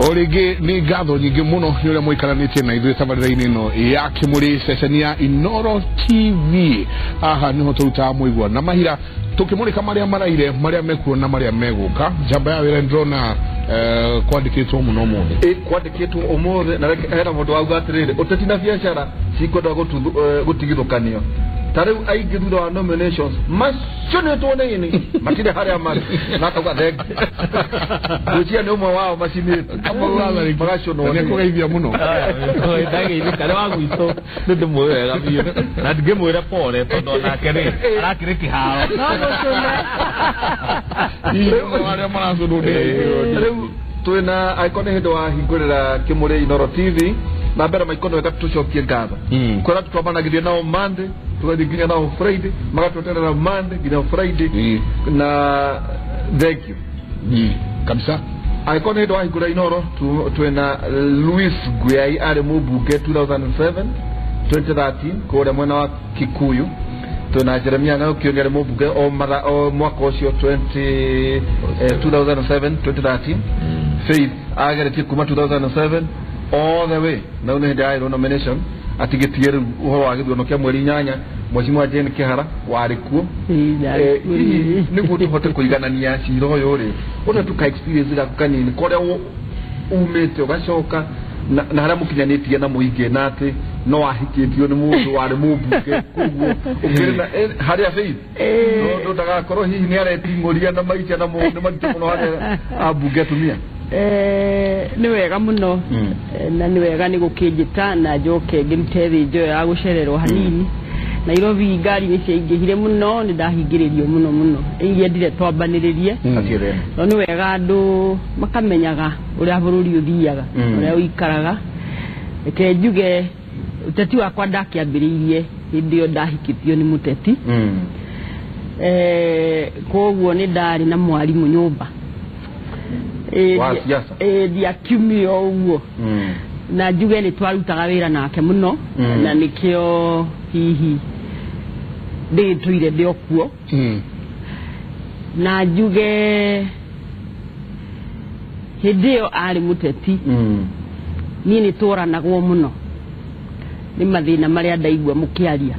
Orege ni gatho nyingi muno ni ule muikaranite na ithuĩ tabarĩra-inĩ ino ya Kimũri ceceni ya Inooro TV. Aha niho tũrutaga mũigua na mahira tukimũrĩka marĩa maraire marĩa mekuo na marĩa megũka. Njamba ya wĩra ndĩrona kwandĩkĩtwo mũno ũmũthĩ. Kwandĩkĩtwo ũmũthĩ na hena mũndũ wauga atĩrĩrĩ ũteti na biacara cikwenda gũtigithũkanio. Tareu aingĩ thutha wa nominations macionetwo nĩ ini makire harĩa marĩ na kauga thenge gũcia nĩ ũmwe wao macinĩtwo magacionwo nĩ kũgeithia mũno ndagĩire kare wa gwitũ nĩ ndĩmwĩwega biũ na ndingĩmwĩra pole tondũ nake rĩ arakĩrĩ kĩharo arĩa maraconwo rĩu twĩna aikone hĩndĩ wa hingũrĩra Kimũri Inooro TV na mbere maikono wega tucokie ngatho kwĩra tũtwabanagĩria nao Monday tugathi nginya nao Friday magatweterera Monday nginya Friday na thank you kabisa. aikone hĩndĩ wa hingũrĩra Inooro twĩna Louis Guyai arĩ mũmbunge 2007 2013 kũrĩa mwena wa Kikuyu. Twĩna Jeremia Ng'aũkĩ arĩ mũmbunge o mwaka ũcio 2007 2013 Faith ageretie kuma 2007 all the way na une hĩndĩ ya nomination atigetie rĩu ũhoro wa gĩthurano kĩa mweri 8 Mheshimiwa Jane Kĩhara warĩ kuo nĩguo tũhote kũiganania cira ũyũ rĩ ũna tuka experience gaku kanini kũrĩa umĩte ũgacoka na harĩa mũkinyanĩtie na mũingĩ na atĩ no ahikĩtio nĩ mũndũ warĩ mũmbunge koguo ũkĩrĩ na harĩa Faith no ndagakorwo hihi nĩ areting'ũria na maica na nĩ maritũ mũno harĩa ambunge atumia. Nĩ wega mũno na nĩ wega nĩ gũkĩnjĩta na njoke ngĩrute thĩnjo ya gũcererwo hanini. Nairobi ngari nĩ ciaingĩhire mũno nĩ ndahingĩrĩrio mũno iria ndire twambanĩrĩrie no nĩ wega andũ makamenyaga ũrĩa bũrũri ũthiaga ũrĩa ũikaraga. Reke njuge ũteti wakwa ndakĩambĩrĩirie hĩndĩ ĩyo ndahikĩtio nĩ mũteti koguo nĩ ndarĩ na mwarimũ nyũmba wa siasa ndiakiumire ũguo na njuge nĩ twarutaga wĩra nake mũno na nĩkĩo hihi ndĩtũire ndĩ okuo na njuge hĩndĩ ĩyo arĩ mũteti niĩ nĩ tũranagwo mũno nĩ mathĩna marĩa ndaigua mũkĩaria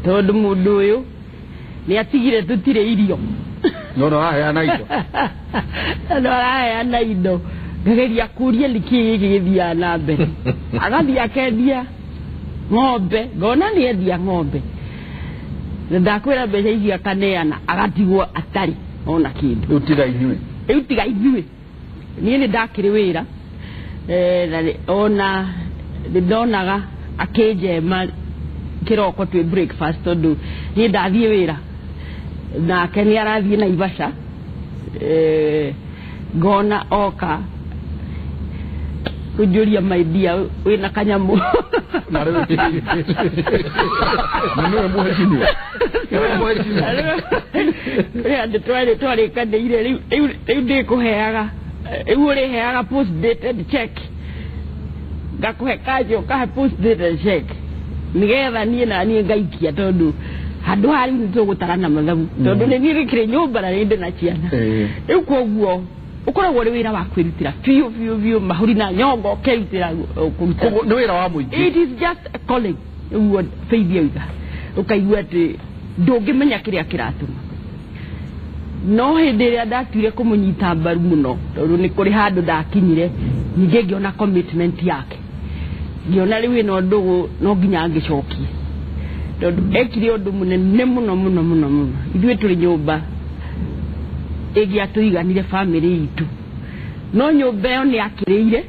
tondũ mũndũ ũyũ nĩ atigire tũtirĩ irio no araheana indo no araheana indo ngageria kũria nĩkĩ gĩgĩthiaga na mbere agathiĩ akendia ng'ombe ngona nĩ endia ng'ombe na ndakwĩra mbeca icio akaneana agatigwo atarĩ ona kĩndũ rĩu tiga inyuĩ niĩ nĩ ndakĩrĩ wĩra ona nĩ ndonaga akĩnjema kĩroko twĩ breakfast tondũ niĩ ndathiĩ wĩra nake nĩ arathiĩ Naivasha ngona oka kũnjũria maidia wĩna kanyamũ na rĩu nĩwe mũhecimiwa andũ twarĩkanĩire rĩu ndĩkũheaga rĩu ũrĩheaga post dated check ngakũhe kanjũ ũkahe post dated check nĩgetha niĩ na niĩ ngaikia tondũ handũ harĩ nĩ tũgũtarana mathabu tondũ nĩ niĩ gĩkĩrĩ nyũmba na nĩ ndĩ na ciana rĩu koguo ũkoragwo ũrĩ wĩra wa kwĩrutĩra biũ mahũri na nyongo ũkerutĩra kũruta nĩ wĩra wa mũingĩ. It is just a calling ũguo Faith yoiga ũkaigua atĩ ndũngĩmenya kĩrĩa kĩratũma no hĩndĩ ĩrĩa ndatuire kũmũnyita mbaru mũno tondũ nĩ kũrĩ handũ ndakinyire ningĩ ngĩona commitment yake ngĩona rĩu ĩno ũndũ no nginya ngĩcokie tondũ ekire ũndũ mũnene mũno ithuĩ tũrĩ nyũmba ĩgĩatũiganire family itũ no nyũmba ĩyo nĩ akĩrĩire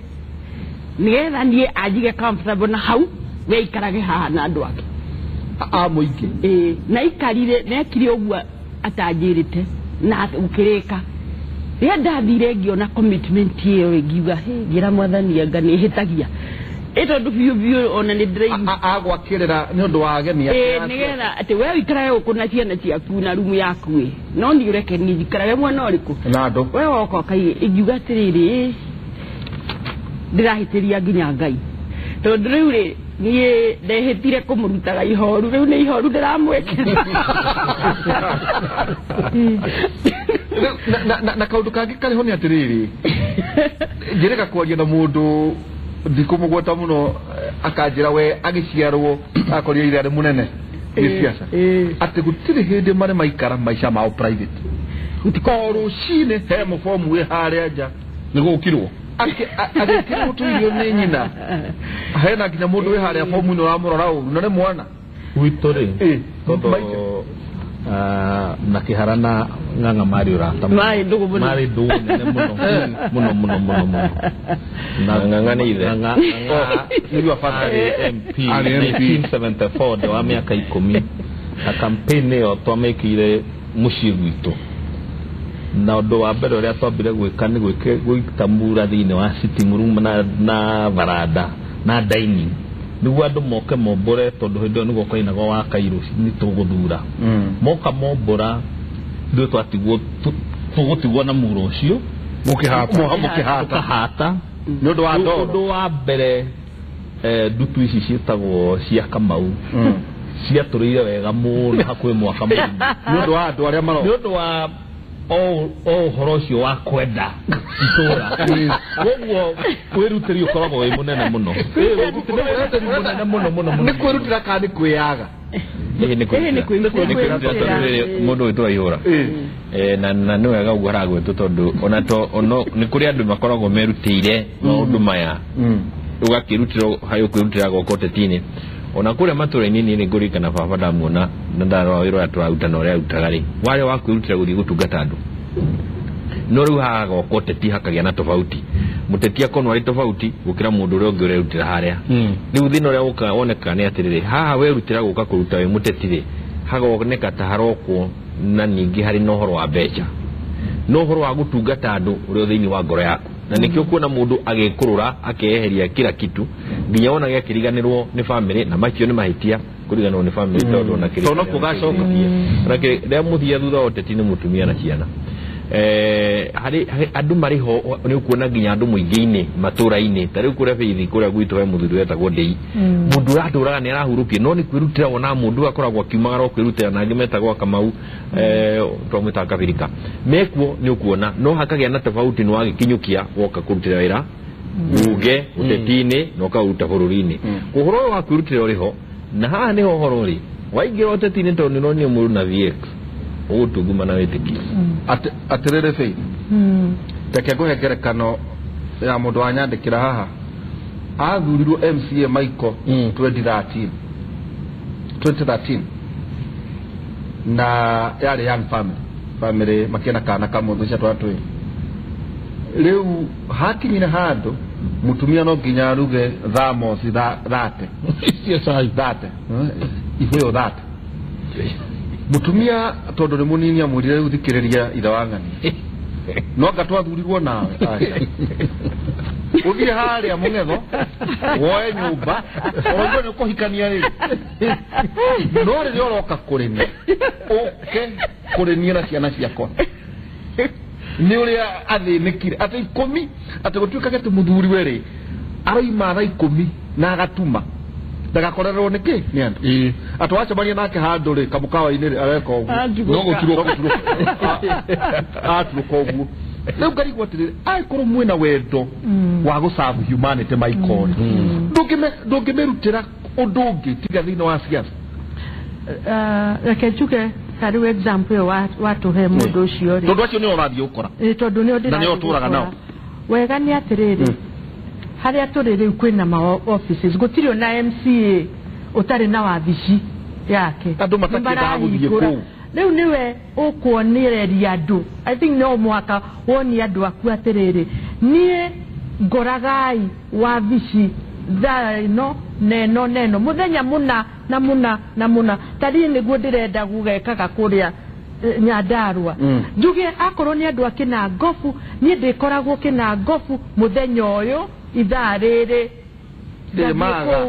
nĩgetha niĩ anjige comfortable na hau we ikarage haha na andũ ake a mũingĩ na ikarire nekire ũguo atanjĩrĩte na ũkĩrĩka rĩrĩa ndathire ngĩona commitment ĩyo ngiuga ngira Mwathani anga nĩ hĩtagia tondũ biũ ona nĩ ndĩraigua agwakĩrĩra nĩ ũndũ wa ageni ake nĩgetha atĩ we ũikarage gũkũ na ciana ciaku na rumu yaku no nĩ ũreke niĩ njikarage mwena ũrĩkũ na andũ we woka ingiuga atĩrĩrĩ ndĩrahĩtĩria nginya Ngai tondũ rĩu rĩ niĩ ndehĩtire kũmũrutaga ihoru rĩu nĩ ihoru ndĩramwĩkĩra na kaundu kangi kariho ni atiriri njireka kwaria na mundu ndikumugweta muno akanjira we agiciarwo akoria ire ari munene ni siasa ati gutiri hindi mare maikara maisha mao private utikoru shine he mufomu we haria nja nigo ukirwo agekira mutuirio ni nyina hena kinya mundu we haria fomu no amurora uru none mwana uitore todo na kiharana nganga mari urata mai ndugu mari ndugu muno na nganga ni ile nganga ni wafata MP 1974 ndo miaka 10 na kampeni yo twamekire mushirwito na ndo wa mbere ria twambire gwika ni gwitambura thine wa sitting room na varanda na dining niguo andu moke mombore tondu hindo niguo kainago wa Kairu ni tuguthura moka mombora ndio twatigwo tugutigwo na muro ucio mukihata ndio wa mbere ndutu ici cietagwo cia Kamau cia turire wega muno hakwe mwaka munene ndio wa andu aria maro ndio wa horocio wa kwenda itura koguo kwirutiri ukoragwo wi munene muno ni kwirutira kandi kwiyaga ni kwirutira mundu witura ihura na ni wega ugora gwetu tondu ono ni kuri andu makoragwo merutire maundu maya ugakirutira hayo kwirutira gokoteti-ini ona kure matura-ini ni ngurikana baba ndamuona na ndarora wira aturaruta na uria arutagari wale wakwirutira guthii gutungata andu no riu haga gokoteti hakagia na tofauti muteti akonwa ari tofauti gukira mundu uria ungi urerutira haria riu thina uria uka woneka ni atiriri haha werutira guka kuruta we muteti haga woneka ta harokwo na ningi hari no horo wa mbeca no horo wa gutungata andu uria thiini wa ngoro yaku na nikio kuona mundu agekurura akeheria kila kitu nginya ona gakiriganirwo ni family na macio ni mahitia kuriganirwo ni family tondu na kiri tono kugacoka rake ria muthia thutha oteti ni mutumia na ciana hari andu mariho ni kuona nginya andu muingi-ini matura-ini tari kuria bithi kuria gwitu he muthuri wetagwo Ndei mundu raturaga ni arahurukia no ni kwirutira wona mundu akoragwo akiumagara kwirutira na ngimetagwo Kamau twamwita Kabirika mekuo ni ukuona no hakagia na tofauti ni wagikinyukia woka kurutira wira uge uteti-ini no kauruta bururi-ini uhoro wa kwirutira uriho na haha ni uhoro ri waingira uteti-ini tondu no ni muru na VX utuguma na wetikia atirere fei teke guhengerekano ya mundu anyandikira haha athurirwo MCA Michael 2013 na yari young family makena kana kama ndusha twatwe riu hakinyina handu mutumia no nginya ruge thamos thate thate ihuyo thate mutumia tondu ni munini amwirire uthikiriria itha wangani no gatwathurirwo nawe uthie haria mungetho woe nyumba ondo ni kuhikania ri no ri oroka kurimia oke kurimia na ciana ciakwa ni uria athinikire ati 10 ati gutuika gete muthuri weri aroima tha 10 na agatuma ndagakorerwo niki ni andu atwacha bani nake handu ri kamukawa-ini ri areka ugu no gutirwo atuko ugu riu ngarigwo atiri aikoro mwina wendo wa gusavu humanity Michael ndungimerutira undu ungi tiga thina wa siasa reke njuge tari we example watuhe mundu ucio ri tondu acio ni orathie ukora tondu ni ndira na ni oturaga nao wega ni atiriri haria turi riu kwina ma offices gutirio na MCA utari na wabici yake andu matakira guthie ku riu niwe ukuonireria andu I think no mwaka woni andu aku atiriri nie ngoragai wabici no neno muthenya muna tari niguo ndirenda gugekaga kuria Nyandarua njuge akorwo ni andu akina ngofu nie ndikoragwo kina ngofu muthenya uyu ithaa riri maga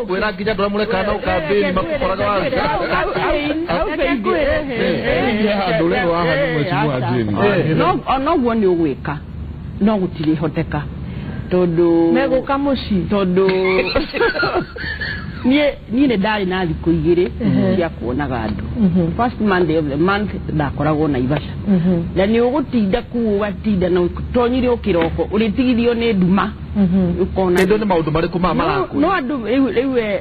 kwira nginya ndora murekana ukambini makukoraga no guo ni ugwika no gutiri hoteka tondu meguka muci tondu niĩ ndari na thikũ igĩrĩ cia kuonaga andũ first Monday of the month ndakoragwo Naivasha na nĩ ũgũtinda kuo ũgatinda na tonyire ũkĩroko ũrĩtigithio nĩ nduma ukona ndio nĩ maũndũ marĩkũ marakwo no andũ rĩu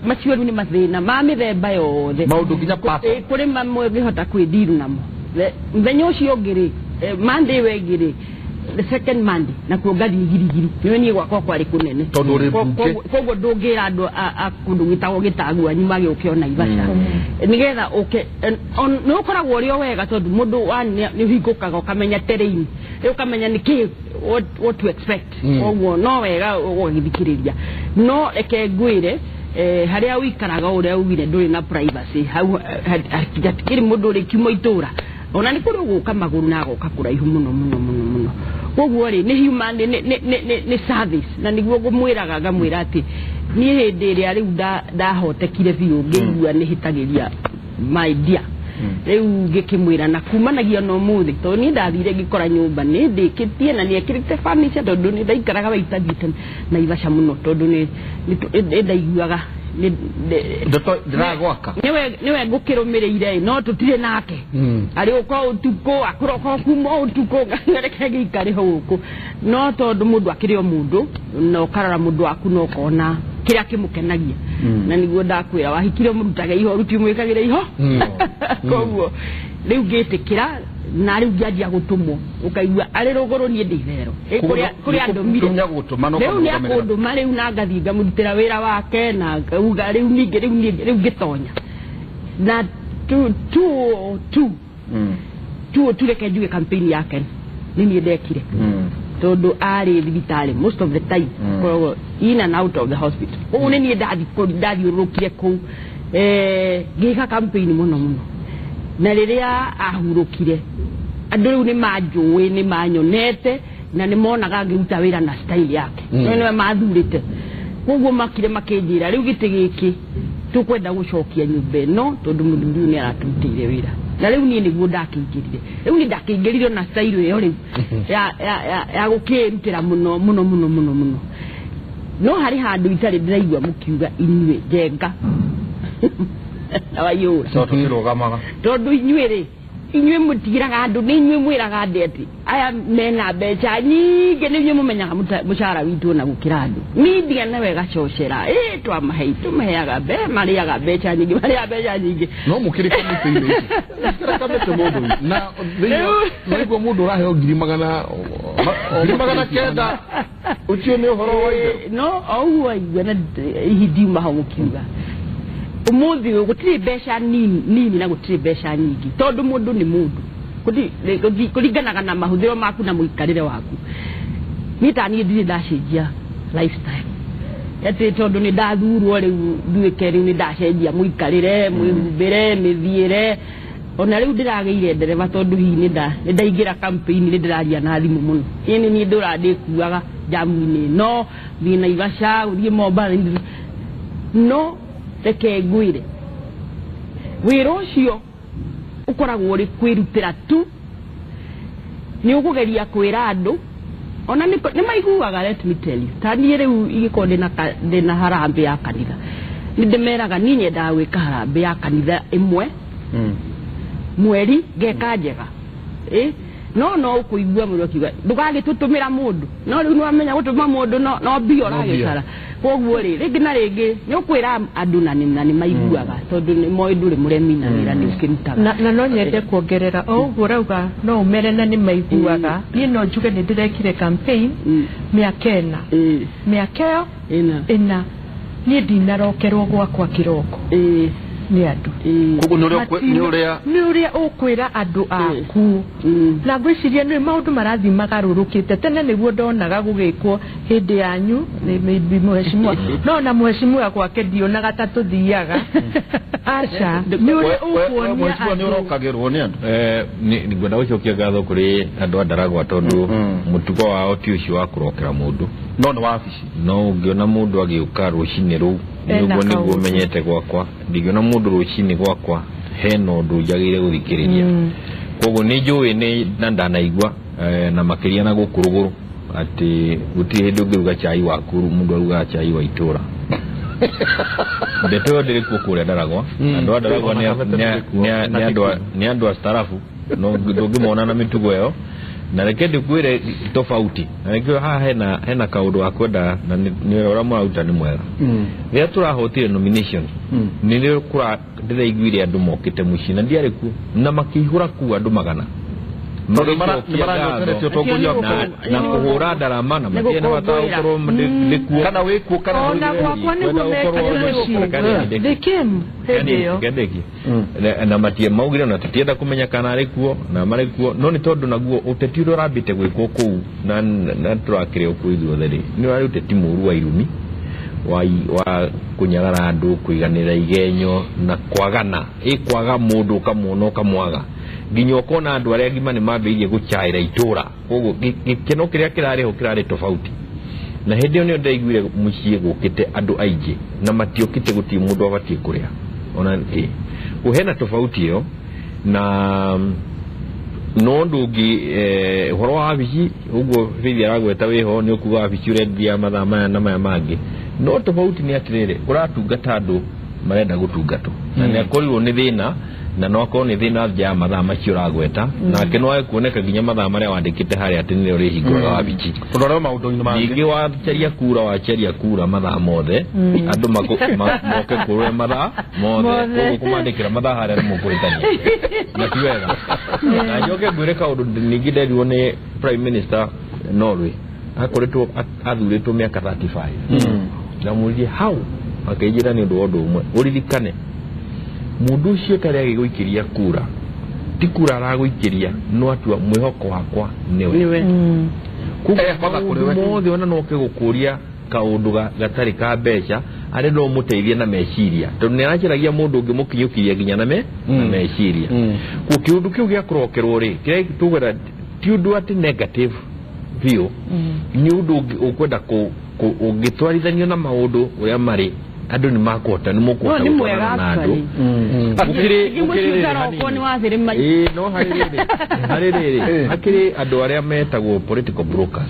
macio nĩ mathĩna ma mĩthemba yothe maũndũ nginya papa kũrĩ mamwe ngĩhota kwĩndiru namo mũthenya ũcio ũngĩ Monday wengĩ the second Monday na kuongathi girigiri niĩ gwakwa kwarĩ kũnene koguo ndũngĩra andũ a kũndũ gwĩtagwo Gĩtagua nyumage ũkĩona Naivasha nĩgetha nĩ ũkoragwo ũrĩ o wega tondũ mũndũ nĩ ũhingũkaga ũkamenya terrain rĩu ũkamenya nĩkĩ what to expect koguo no wega ũgĩthikĩrĩria no reke ngwĩre harĩa ũikaraga ũrĩa ugire ndũrĩ na privacy hau hatikĩrĩ mũndũ ũrĩ kiuma itũra ona nĩ kũrĩ gũka magũrũ na gũka kũraihu mũno koguo rĩ nĩ human nĩ service na nĩguo ngũmwĩraga ngamwĩra atĩ niĩ hĩndĩ ĩrĩa rĩu ndahotekire biũ ngĩigua nĩ hĩtagĩria my dear rĩu ngĩkĩmwĩra na kumanagia no mũthĩ tondũ niĩ ndathire ngĩkora nyũmba nĩ ndĩkĩtie na nĩ ekĩrĩte furniture tondũ nĩ ndaikaraga waitathiĩte Naivasha mũno tondũ nĩ ndaiguaga ndĩragwaka niwe ngũkĩrũmĩrĩire no tũtirĩ nake arĩ ũko ũtukũ akũroka kuma ũtukũ ngareke gĩikare gũkũ no tondũ mũndũ akĩrĩ o mũndũ na ũkarora mũndũ waku no kona kĩrĩa kĩmũkenagia na nĩguo ndakwĩra wahikire mũrutage iho ruti mwĩkagĩre iho koguo rĩu ngĩtĩkĩra na rĩu ngĩanjia gũtũmwo ũkaigua arĩ rũgũrũ niĩ ndĩ itherero kũrĩ andũ mire rĩu nĩ akũndũma rĩu na ngathi ngamũrutĩra wĩra wake na ngauga rĩu ningĩ rĩu ngĩtonya na tu reke njuge campaign yake nĩ niĩ ndekire tondũ arĩ thibitarĩ most of the time in and out of the hospital ũguo nĩ niĩ ndathiũrũrũkire kũu ngĩka campaign mũno na rĩrĩa ahurũkire andũ rĩu nĩ manjũĩ nĩ manyonete na nĩ monaga ngĩruta wĩra na style yake nĩwe mathurĩte koguo makire makĩnjĩra rĩu gĩtĩ gĩkĩ tũkwenda gũcokia nyũmba ĩno tondũ mũthuri ũyũ nĩ aratũrutĩire wĩra na rĩu niĩ nĩguo ndakĩingĩrire rĩu nĩ ndakĩingĩrire na style ĩyo rĩu ya gũkĩrutĩra mũno no harĩ handũ itarĩ ndĩraigua mũkiuga inyuĩ njenga na wayũra tondũ inyuĩ mũtigiraga andũ nĩ inyuĩ mwĩraga andũ atĩ aya mena mbeca nyingĩ nĩ inyuĩ mũmenyaga mũcara witũ na gũkĩra andũ media nawe gacocera twamahei tũmaheaga marĩaga mbeca nyingĩ marĩa mbeca nyingĩ no mũkĩrĩ kamĩtĩ-inĩ kamĩtĩ mũndũ na nĩguo mũndũ ũraheo 900 ũcio nĩ ũhoro wa no ũguo aigua na ihindiuma hau mũkiuga umuthi gũtirĩ mbeca nini na gũtirĩ mbeca nyingĩ tondũ mũndũ nĩ mũndũ kũringanaga na mahũthĩro maku na mũikarĩre waku niĩ ta niĩ ndirĩ ndacenjia lifestyle atĩ tondũ nĩ ndathurwo rĩu nduĩke rĩu nĩ ndacenjia mũikarĩre mwĩhumbĩre mĩthiĩre ona rĩu ndĩragĩire ndereba tondũ hihi nĩ ndaingĩra campaign nĩ ndĩraria na thimũ mũno ĩni niĩ ndĩrandĩkuaga jamu-inĩ no thiĩ Naivasha gũthiĩ Mombasa no reke ngwĩre wĩra ũcio ũkoragwo ũrĩ kwĩrutĩra tu nĩ ũkũgeria kwĩra andũ ona nĩ maiguaga let me tell you ta niĩ rĩu igĩkorwo ndĩna harambĩ ya kanitha nĩ ndĩmeraga niĩ nyendaga gwĩka harambĩ ya kanitha ĩmwe mweri ngeka njega no ũkũigua mũndũ akiuga ndũgagĩtũtũmĩra mũndũ no rĩu nĩwamenya gũtũma mũndũ no mbia ũragĩcara koguo rĩngĩ na rĩngĩ nĩ ũkwĩra andũ na nĩ maiguaga tondũ nĩ moĩ ndũrĩ mũremi na wĩra nĩ ũkĩrutaga na no nyende kuongerera o ũguo ũrauga no ũmere na nĩ maiguaga niĩ no njuge nĩ ndĩrekire campaign mĩaka ĩyo ĩna niĩ ndinarokerwo gwakwa kĩroko nĩ andũ nĩ ũrĩa ũkwĩra andũ aku na ngwĩciria nĩ maũndũ marathiĩ magarũrũkĩte tene nĩguo ndonaga gũgĩkwo hĩndĩ yanyu mheshimiwa no na mheshimiwa gwake ndionaga ta tũthiaga aca nĩ ũrĩa ũkuonia nĩ ũrokagĩrwo nĩ andũ ngwenda gũcokia ngatho kũrĩ andũ a Ndaragwa tondũ mũtugo wao ti ũcio wa kũrokera mũndũ no nĩ wabici no ũngĩona mũndũ agĩũka rũcinĩ rũu nĩguo menyete gwakwa ndingĩona mũndũ rũcinĩ gwakwa hena ũndũ njagĩrĩire gũthikĩrĩria koguo nĩ njũĩ na ndanaigua na makĩria na gũkũ rũgũrũ atĩ gũtirĩ hĩndĩ ũngĩruga chai waku mũndũ arugaga chai wa itũra ndeto ndiri kukuria Ndaragwa andu Ndaragwa ni andu astarafu no ndungimona na mitugo yo na reke ndikwire tofauti na reke hena kaundu akwenda na ni ora mauta ni mwega ria turahotire nomination ni ri kura ndiraiguire andu mokite mucina ndiari ku na makihura ku andu magana na kuhura ndarama na matiena bataukorwo ndikuo kana wikuo kana kendeki na matie maugire na tutienda kumenya kana ari kuo na mari kuo no ni tondu naguo uteti uro rabite gwikwo kuu na turakire okuithwo theri ni wari uteti muru wa irumi wa kunyagara andu kuiganira igenyo na kwagana kwaga mundu kamuno kamwaga nginya ukona andu aria ngima ni mambirie guchaira itura koguo gikeno kiria kirari tofauti na hindi ni ndaiguire mucie gukite andu aingi na matiokite guti mundu abatie kuria ona uhena tofauti yo na no ndungi horo wa bici uguo hithi aragweta wiho ni ukuga bici urendia mathama na maya mangi no tofauti ni atirire uratungata andu marenda gutungatwo na ni akorirwo ni thina na no akorwo ni thina ja mathama macio uragweta na kenwa kuoneka ginya mathama maria wandikite hari atinire uri hingura wa bici turore maundu-ini mangi ningi wacheria kura mathaa mothe andu moke kurwe mathaa mothe koguo kumandikira mathaa haria mukuritania na ti wega na njoke ngwire kaundu ningi nderirwo ni Prime Minister Norway akoretwo athuritwo miaka 35 na murie hau akaijira ni undu wondu umwe uririkane mundu ucio kare agiguikiria kura ti kura araguikiria no atua mwihoko wakwa niwe kuko mothe ona no kigukuria kaundu gatari ka mbeca ari no muteithie na meciria tondu ni arachiragia mundu ungi mukinyukiria ginya na meciria ku kiundu kiu gia kurokerwo ri kire tugera ti undu ati negative view ni undu ukwenda ungitwarithanio na maundu uria mari andu ni makota ni mukota na andu no haririri akiri andu aria metagwo political brokers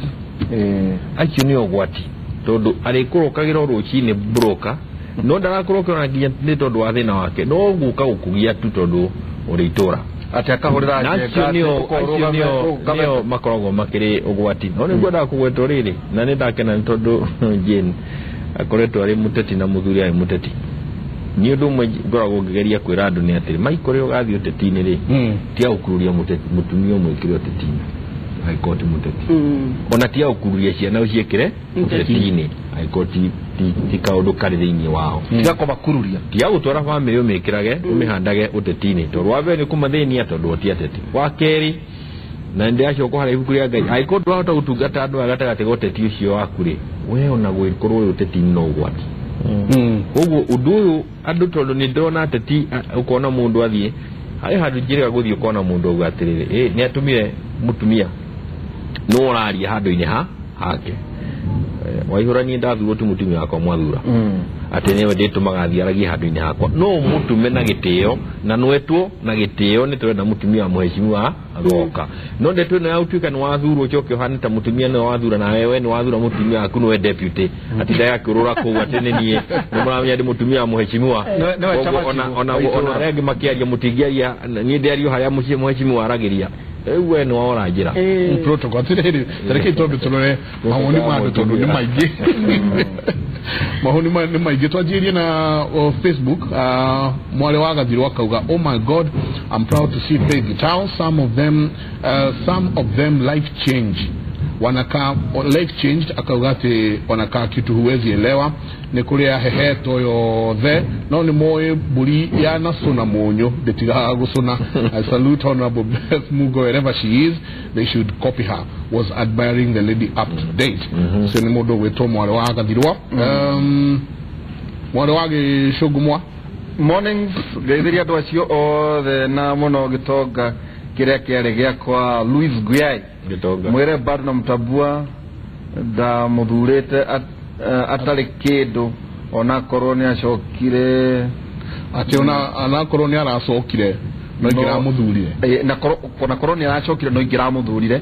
acio ni ogwati tondu arikurokagira rucini broker no ndarakurokera nginya ni tondu wa thina wake no guka gukugia tu tondu uri itura ati akahurira njega nio makoragwo makiri ogwati no ni ngwenda kugwetwo riri na ni ndakena tondu Jane akoretwo ari muteti na muthuri ari muteti ni undu mwe ngoragwo ngigeria kwira andu ni atiri maikore ugathi uteti-ini ri tia ukururia mutumia mwikire uteti-ini aikoti muteti ona tia ukururia ciana uciekire uteti-ini aikoti ti kaundu kari thiini wao tia kumakururia tia gutwara family umikirage umihandage uteti-ini tondu wa mbere ni kumathenia tondu otia teti wa keri na ndi acoko hari ibuku ria Ngai aikoti wahota gutungata andu agatagati goteti ucio waku ri we ona gwirikorwo uteti-ini no gwati koguo undu uyu andu tondu ni ndona ateti ukona mundu athie hari handu njirega guthie ukona mundu auga atiriri ni atumire mutumia no uraria handu-ini hake waihura ni ndathurwo tu mutumia wakwa mwathura ati niwe nditumaga athiaragie handu-ini hakwa no mutume na gitio na nwetwo na gitio ni turenda mutumia wa muheshimiwa agoka no ndetwe na utuika ni wathurwo ucoke uhana ta mutumia ni wathura na wewe ni wathura mutumia waku niwe deputy ati ndaya kurura ku ati ni nie ni muramenya ndi mutumia wa muheshimiwa ona regi makiaria mutingiaria ni ndiario haria muheshimiwa aragiria ewe ni waora njira protocol atiriri tareke tondu turore mahoni mandu tondu ni maingi mahoni ni maingi twajirie na Facebook mwale wa gathiro akauga oh my god I'm proud to see Faith Town some of them life change wanaka life changed akawati wanaka kitu huwezi elewa ni kuria heheto yothe no ni moe buri ya nasona monyo betiga gusona I salute honorable Beth Mugo wherever she is they should copy her was admiring the lady up to date so ni modo weto mwale wa gathirwa mwale wa gishogumwa mornings geithiria andu acio othe na muno gitonga kiria kiaregia kwa Louis Guyai mwere bado na mtabua da muthurite atari kindu ona koroni acokire ati ona koroni aracokire no ngira muthurire na koroni aracokire no ngira muthurire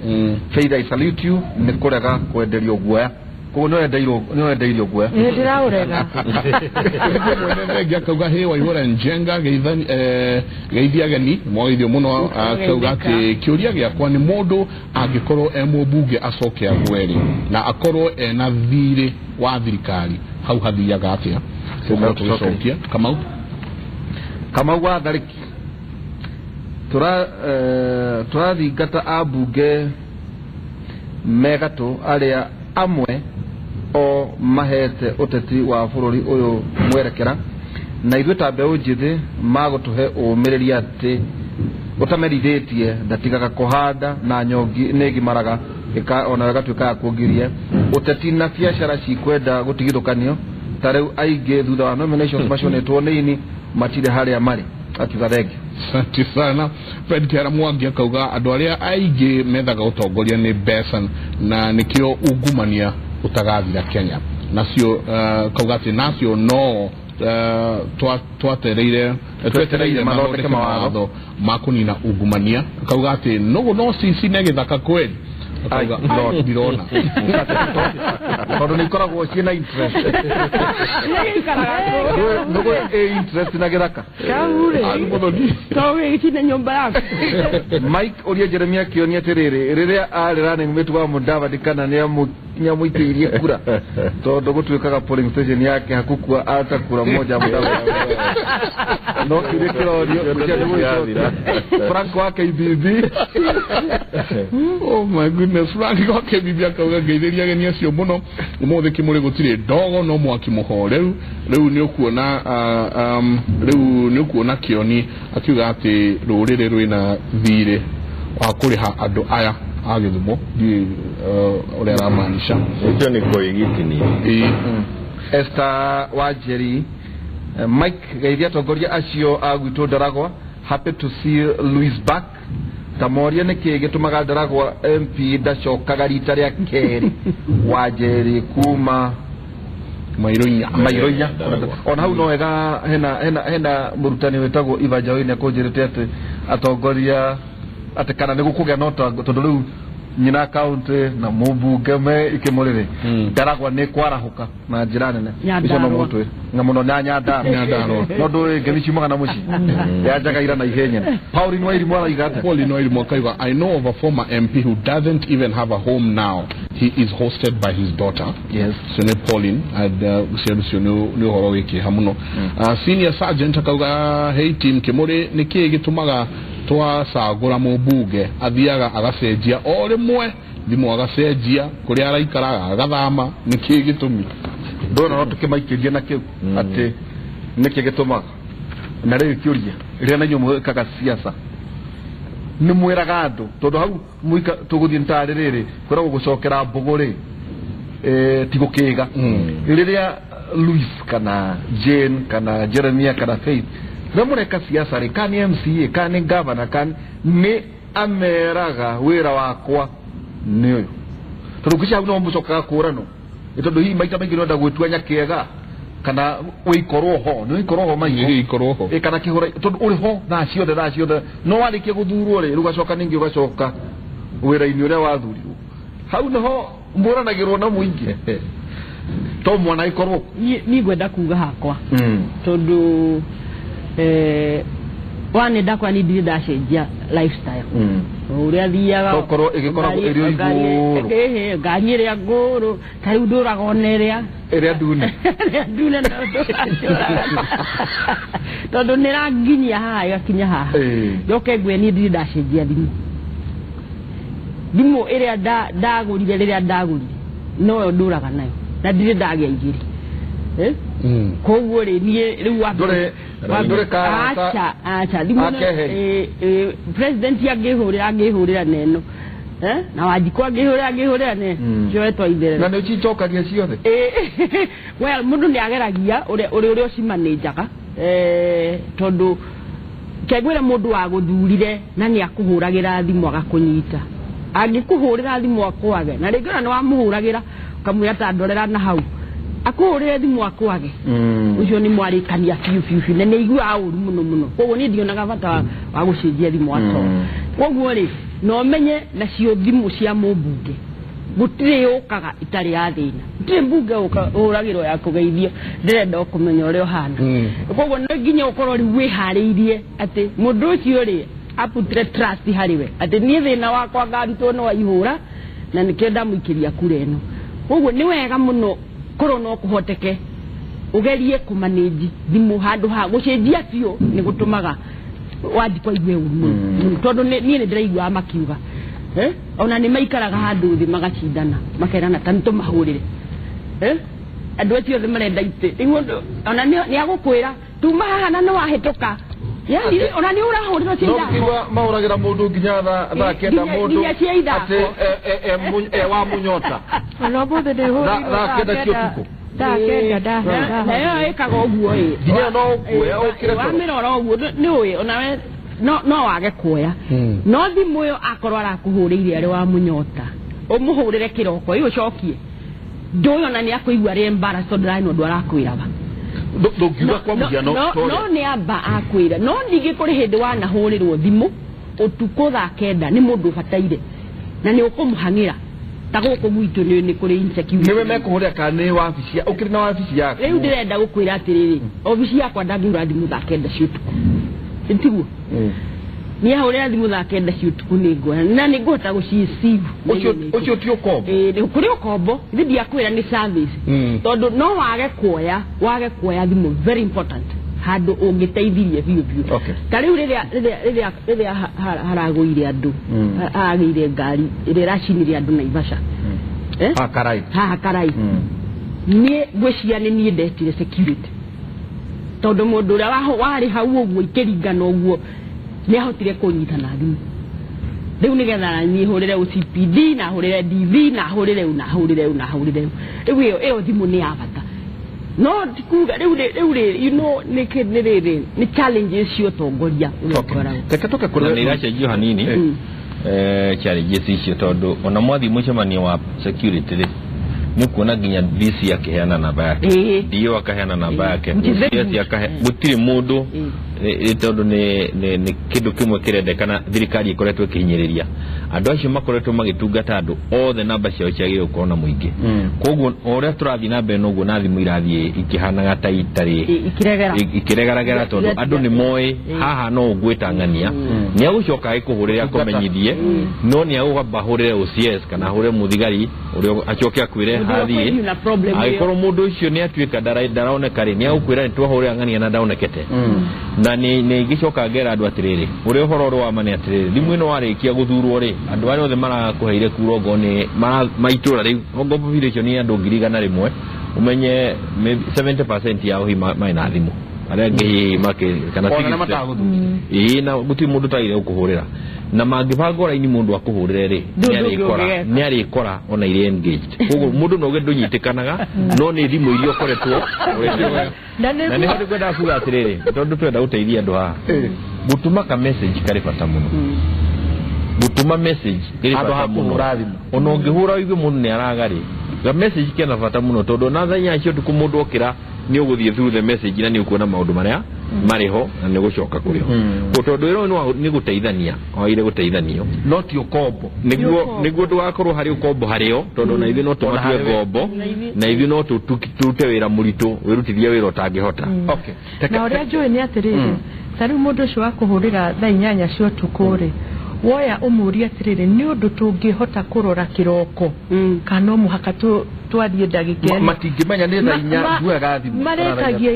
Faith I salute you ni kurega kwenderio guoya ko no endeiro gwe ndiraurega mwene ngakauga he Waihura Njenga geithia geni moithio muno akauga ati kiuria giakwa ni mundu angikorwo emubunge acoke agweri na akorwo ena thiri wa thirikari hau hathiaga atia tucokia kama wa thariki turathingata abunge megatu aria amwe o mahete uteti wa bururi uyu mwerekera na ithuĩ ta mbeũ njĩthĩ magũtũhe ũmĩrĩria atĩ ũtamerithitie ndatigaga kũhanda na nyongi nĩgimaraga ona gatuĩka ya kuongiria ũteti na biacara cikwenda gũtigithũkanio ta rĩu aingĩ thutha wa nominations macionetwo nini matirĩ harĩa marĩ akiuga thengi. Asante sana. Fred Kĩara Mwangi akauga andũ arĩa aingĩ methaga ũtongoria nĩ mbeca na nĩkĩo ungumania utagathira Kenya nacio kauga atĩ nacio no twetereire mathondeke mawatho makunina ungumania kauga atĩ no cicine gĩthaka kweli ndirona tondũ nĩikoragwo ciĩna interest nũgũ interest na gĩthaka togĩgĩcine nyũmba yaku Mike ũrĩa Jeremia kĩonia atĩrĩrĩ rĩrĩa arĩ running mate wa Mudavadi kana nĩamũitĩirie kura tondũ gũtuĩkaga polling station yake hakukua ata kura moja Mudavadi no kĩrĩ kĩrorio Frank wa KBB oh my goodness Frank wa KBB akauga ngeithĩria ageni acio mũno ũmũthĩ kĩmũrĩ gũtirĩ ndogo no mwaki mũho rĩu nĩ ũkuona Kĩoni akiuga atĩ rũrĩrĩ rwĩna thirĩ wa kũrĩha andũ aya a Gĩthumo ũrĩa aramaanisha ũcio nĩ kũigitini Esther Wanjeri Mike geithia atongoria acio a gwitũ Ndaragwa happy to see Louis back tamoria nĩkĩ gĩtũmaga Ndaragwa MP ndacokaga rita rĩa kerĩ Wanjeri kuma Mairoinya ona hau no wega hena mũrutani wetagwo Ivanjaoini akũnjĩrĩte atĩ atongoria atĩ kana nĩgũkũgĩa nota tondũ rĩu nyina county na mũmbunge me ikĩmũrĩrĩ Ndaragwa nĩ kwarahũka na njĩra nene icio no mũtwe na mũno na Nyandarua no ndũĩ ngemi ciumaga na mũciĩ yanjagaira na ihenya Pauline Wairimu araiga atĩa Pauline Wairimu akauga I know of a former MP who doesn't even have a home now. He is hosted by his daughter. Yes. Sene Pauline ucio nĩ ũhoro wĩkĩha mũno. Senior Sergeant akauga hey team Kĩmũrĩ nĩkĩ gĩtũmaga twacagũra mũmbunge athiaga agacenjia o rĩmwe thimũ agacenjia kũrĩa araikaraga agathama nĩkĩ gĩtũmi ndona no tũkĩmaikĩria na kĩu atĩ nĩkĩ gĩtũmaga na rĩu kĩũria rĩrĩa na inyuĩ mwĩkaga siasa nĩ mwĩraga andũ tondũ hau tũgũthiĩ ntarĩrĩrĩ kwĩragwo gũcokera mbũgũ-rĩ ti gũkĩga rĩrĩa Louis kana Jane kana Jeremia kana Faith namureka siasa rĩ kana MCA kana governor kana nĩ ameraga wĩra wakwa nĩ ũyũ tondũ kĩcia hau no mũcokaga kũrano tondũ hihi maita maingĩ nĩenda gwĩtua nyakĩega kana wĩkorwo ho nĩ wĩkorwo ho maingĩ kana kĩhũra tondũ ũrĩ ho thaa ciothe no warĩkia gũthurwo rĩ ũgacoka ningĩ ũgacoka wĩra-inĩ ũrĩa wathurirwo hau nĩho mũranagĩrwo na mũingĩ to mwana ikorwo ni ngwenda kuga hakwa tondũ wane ndakwa ni ndire ndacenjia lifestyle uria thiaga tokorwo igikoragwo irio iguru ngari ĩrĩa ngũrũ ta rĩu ndũraga oneria ĩrĩa ndune tondũ nĩranginyia haha ĩgakinya haha njoke ngwe ni ndire ndacenjia thimũ ĩrĩa ndagũrire rĩrĩa ndagũrire no ndũraga nayo na ndire ndagĩa igĩrĩ koguo rĩ niĩ rĩu acha thimũ president angĩhũrĩra neno na Wanjikũ angĩhũrĩra neno cioe twaitherera na nĩũcicokagia ciothe well mũndũ nĩageragia ũrĩa ũcimanĩnjaga tondũ kengwĩra mũndũ wagũthurire na nĩakũhũragĩra thimũ agakũnyita angĩkũhũrĩra thimũ akwage na rĩngĩ ona nĩwamũhũragĩra ũkamwĩra ta ndorera na hau akũhũrĩre thimũ akwage ucio nĩ mwarĩkania biũ na nĩiguaga ũru mũno koguo niĩ ndionaga bata wa gũcenjia thimũ ato koguo rĩ no menye nacio thimũ cia mũmbunge gutire yokaga itari ya thina ndire mbunge uragirwo ya kugeithio ndirenda kumenya uria hana koguo no nginya ukorwo ri wihariirie ati mundu ucio ri aputire trust hariwe ati nie thina wakwa ngarutwo no ihura na nikenda muikiria kura eno koguo ni wega muno korwo no kuhoteke ugerie kumanage thimu handu ha gucenjia cio ni gutumaga wadi kwa igwe umu tondu nie ni ndiraigua makiuga ona ni maikaraga handu thi magacindana makerana tanto mahurire andu acio the marenda ite ona ni agukwira tuma haha na no wahituka yani ona ni urahurira cinda no kiwa mauragira mundu nginya tha kenda mundu ati wa munyota ona bothe de ho tha kenda cio tuko na yo ikaga uguo nginya no kuoya ukire wa mirora uguo ni uyi ona no wage kuoya no thimu yo akorwo arakuhuriire ari wa munyota umuhurire kiroko iyo cokie ndoyo na ni akuigua ri embarrassed ndrai no ndwarakwiraga ngiuga kwa muhiano no ni amba akwira no ndigi kuri hindi wanahurirwo thimu utuko tha kenda ni mundu bataire na ni ukumuhangira taguko mwitu ni kuri insecurity niwe mekuhuria kane wabici ukiri na wabici yako riu ndirenda gukwira atiriri obici yakwa ndangiura thimu tha kenda ciutuku ntiguo ni ahurira thimu tha kenda ciutuku ni ngwa na ni ngota guciceive ucio ti ukombo kuri ukombo thidi akwira ni service tondu no wage kuoya thimu very important handu ungiteithirie biu tariu riria haraguire andu agire ngari iria racinirie andu Naivasha karai ni gwiciria ni nie ndetire security tondu mundu uria wari hau uguo ikiringana uguo ni ahotire kunyitana thimu riu nigetha ni hurire UCPD na hurire DV na hurire riu iyo thimu ni abata no tikuga riu you know ni challenges cio tongoria ukora teketoke kula ni racha hanini challenges icio tondu ona mwathi mucemania wa security ni kuona ginya DC akaheana namba yake dio akaheana namba yake CS akahe gutiri mundu tondu ni kindu kimwe kirendekana thirikari ikoretwe kihinyiriria andu acio makoretwe magitungata andu othe namba ciao ciagire kuona muingi koguo oria turathi na mbere noguo na thimu irathie ikihanaga ta itari ikiregaragera tondu andu ni moi haha no ugwitangania ni agucoka ikuhurira kumenyithie no ni agubahurire OCS kana hure muthigari urio acoke akwire hathie agikoro mundu ucio ni atuika ndaraoneka ri ni agukwira ni twahurira ngania na ndaonekete na ni gicoka ngera andu atiriri uri uhoro wa mane atiriri thimu ino warikia guthurwo ri andu ari othe marakuheire kurongo ni maitura riu ongo population ni andu 100,000 umenye 70% yao hi maina thimu aria ngi make kana na guti mundu taire ukuhurira na mangibanga raini mundu akuhurire ri ni arikora ona ire engaged koguo mundu no gendu nyitikanaga no ni thimu irio koretwo na ni hodi kwenda kuga atiriri tondu twenda guteithia andu ha gutuma ka message kari bata muno gutuma message kari bata muno ona ungihura igwe mundu ni aragari ga message kena bata muno tondu na thanya cio tukumundu okira ni uguthie through the message na ni ukuona maundu maria mariho na ni gucoka kuriho tondu iro ni guteithania o ire guteithanio not your kombo niguo ndugakorwo hari ukombo hario tondu na ithu no tumatue gombo na ithu no tutute wira muritu wirutithia wira utangihota na uria njui ni atiriri tari mundu ucio akuhurira thaa 8 cio tukuri woya umuria atiriri ni undu tungihota kurora kiroko kana muhaka twathie ndagika matingimenya ni thaa 4 nduaga thimu maretagia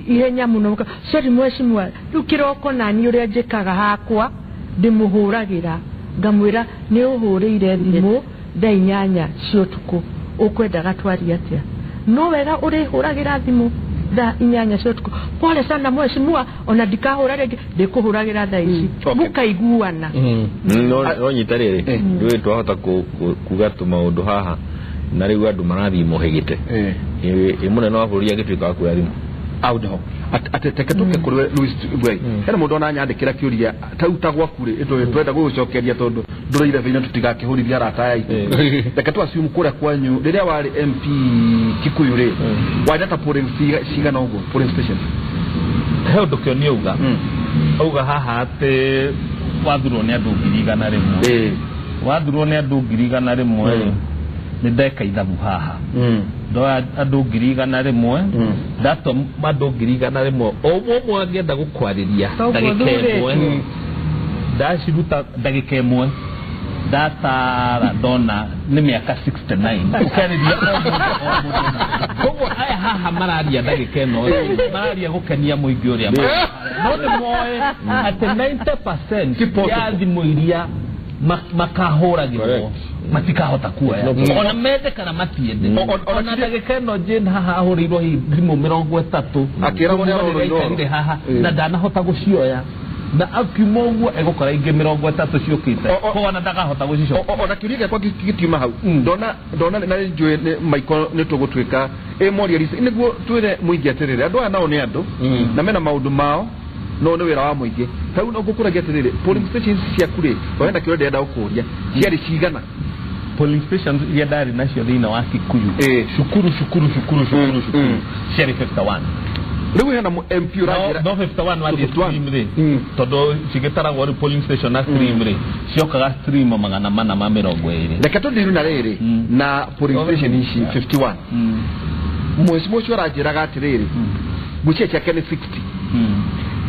ihenya muno sorry mweshimwa rukiroko nani uria njikaga hakwa ndimuhuragira ngamwira ni uhurire thimu thaa 8 cio tuku ukwendaga twari atia no wega uri huragira thimu thaa 8 cio tuku pole sana mweshimwa ona ndikahura rege ndikuhuragira thaa ici mukaiguana no nyitarire ndui twahota kugatuma maundu haha na riu andu marathi muhigite imune no ahuria gitwika ku thimu audio ateteketuke kuri Louis Bwei era mundu ona nyandikira kiuria tautagwa kuri ito twenda gucokeria tondu ndurire thina tutigakihurithia rata ya itu reke twasiumu kuria kwanyu riria wari MP Kikuyu ri wajata polling cigana uguo polling station he ndukio ni uga haha ate wathurwo ni andu 100,000 wathurwo ni andu 100,000 nĩ ndeka ithabu haha ndoya andũ 100,000 ndatwa andũ 100,000 o ũmwe angĩenda gũkwarĩria ndagĩka ĩmwe ndaciruta ndagĩka ĩmwe ndatara ndona nĩ mĩaka 69 ũkarĩria koguo aya haha mararia ndagĩka ĩno mararia gũkenia mũingĩ ũrĩa no nĩ moĩ atĩ 90% ya thimũ iria makahũragĩrwo matikahota kuoya ona mende kana matiende ona ndagĩka ĩno Jane haha ahũrĩirwo thimũ 30 akĩragwo nĩ arorĩirwo haha na ndanahota gũcioya na akiuma ũguo egũkora ingĩ 30 ciũkĩte kona ndakahota gũcicoka ona kĩũria gĩakwa gĩtiuma hau ndona na njũĩ Michael nĩ tũgũtuĩka moria risa nĩguo twĩre mũingĩ atĩrĩrĩ andũ aya nao nĩ andũ na mena maũndũ mao no nĩ wĩra wa mũingĩ rĩu no ngũkũragia atĩrĩrĩ polling stations ciaku rĩ wenda kĩũria ndĩrenda gũkũria ciarĩ cigana polling stations iria ndarĩ nacio thĩinĩ wa Kikuyu cukuru ciarĩ 51 rĩu hena MP ũragira no 51 wathiĩ stream rĩ tondũ cigĩtaragwo polling station na stream rĩ ciokaga stream 420 reke tũthiĩ na rĩrĩ na polling station ici 51 mwĩci ũcio aranjĩraga atĩrĩrĩ mũciĩ ciake nĩ 60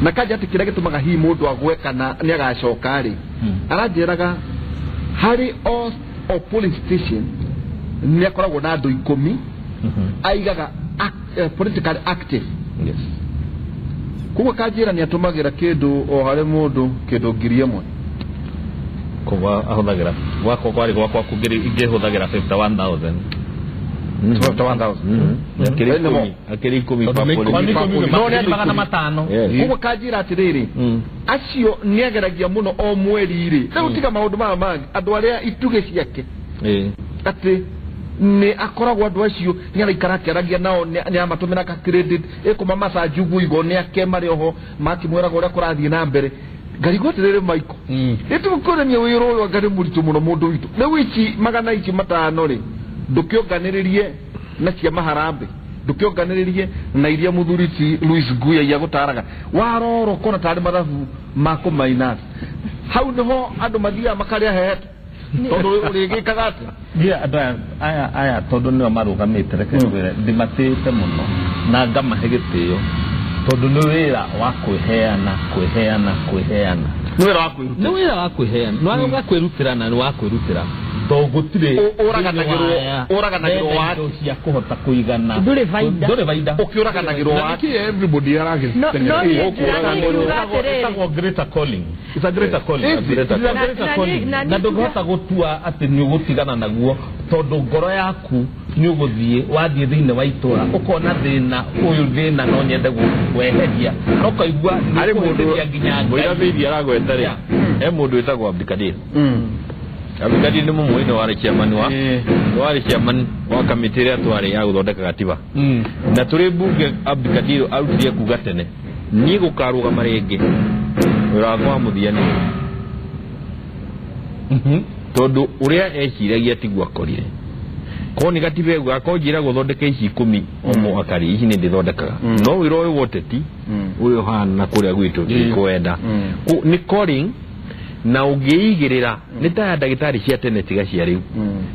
na kaja atĩ kĩrĩa gĩtũmaga hihi mũndũ agwe kana nĩ agacoka rĩ aranjĩraga harĩ o polling station nĩ akoragwo na andũ 10 aigaga politically active. Yes. Kuwa kajira ni atumagĩra kĩndũ o harĩ mũndũ kĩndũ 1,000 kuwa ahũthagĩra gwakwa kwari gwakwa ingĩhũthagĩra 51,000 akĩrĩ 10 kuwa kajira atĩrĩrĩ acio nĩ ageragia mũno o mweri rĩ rĩu tiga maũndũ maya mangĩ andũ arĩa itugĩ ciake atĩ ni akoragwo andũ acio nĩ araikara akĩaragia nao nĩ amatũmĩra ka credit ĩkũma macanjugu igo nĩ ake marĩ oho makĩmwĩraga ũrĩa kũrathiĩ na mbere ngarigwo atĩrĩrĩ Michael nĩtũkũremia wĩra ũyũ anga nĩ mũritũ mũno mũndũ witũ rĩu ici 500 rĩ ndũkĩonganĩrĩrie na cia maharambe ndũkĩonganĩrĩrie na iria mũthuri ti Louis Guya ya gũtaraga waroro kona tarĩ mathabu mako minus hau nĩho andũ mathiaga makarĩa hehetwo tondũ ũrĩgĩkaga atĩ ndia andũ aya tondũ nĩo marũgamĩte reke ndimatĩte mũno na ngamahe gĩtĩo tondũ nĩ wĩra wa kwĩheana nĩ wĩra wa kwĩrutĩra nĩ wĩra wa kwĩheana nĩ wa kwĩrutĩra na nĩ wa kwĩrutĩra tondũ gũtirĩ ũraganagĩrwo wa cia kũhota kũigana ndũrĩ baida ũkĩũraganagĩrwo wa everybody aragĩtagwo greater calling it's a greater calling na ndũngĩhota gũtua atĩ nĩ ũgũtigana naguo tondũ ngoro yaku nĩ ũgũthiĩ wathiĩ thĩinĩ wa itũra ũkona thĩna ũyũ thĩna no nyende gweheria no kaigua nĩ kũhũthĩria nginya ngũirathĩirie aragweta rĩ he mũndũ wĩtagwo Abdikadir Abdikadir nĩ mũmwe warĩ chairman wa kamĩtĩ ĩrĩa twarĩ ya gũthondeka gatiba na tũrĩ mbunge Abdikadir arutire kuga tene niĩ gũkarũgama rĩngĩ wĩra wakwa wa mũthia nĩ tondũ ũrĩa eciragia tiguo akorire ko nĩ gatiba ĩyo akonjĩra gũthondeka ici 10 o mwaka rĩ ici nĩ ndĩthondekaga no wĩra ũyũ woteti ũyũ hana kũrĩa gwitũ kwenda nĩ calling na ũngĩigĩrĩra nĩ ta ndagĩtarĩ cia tene tiga cia rĩu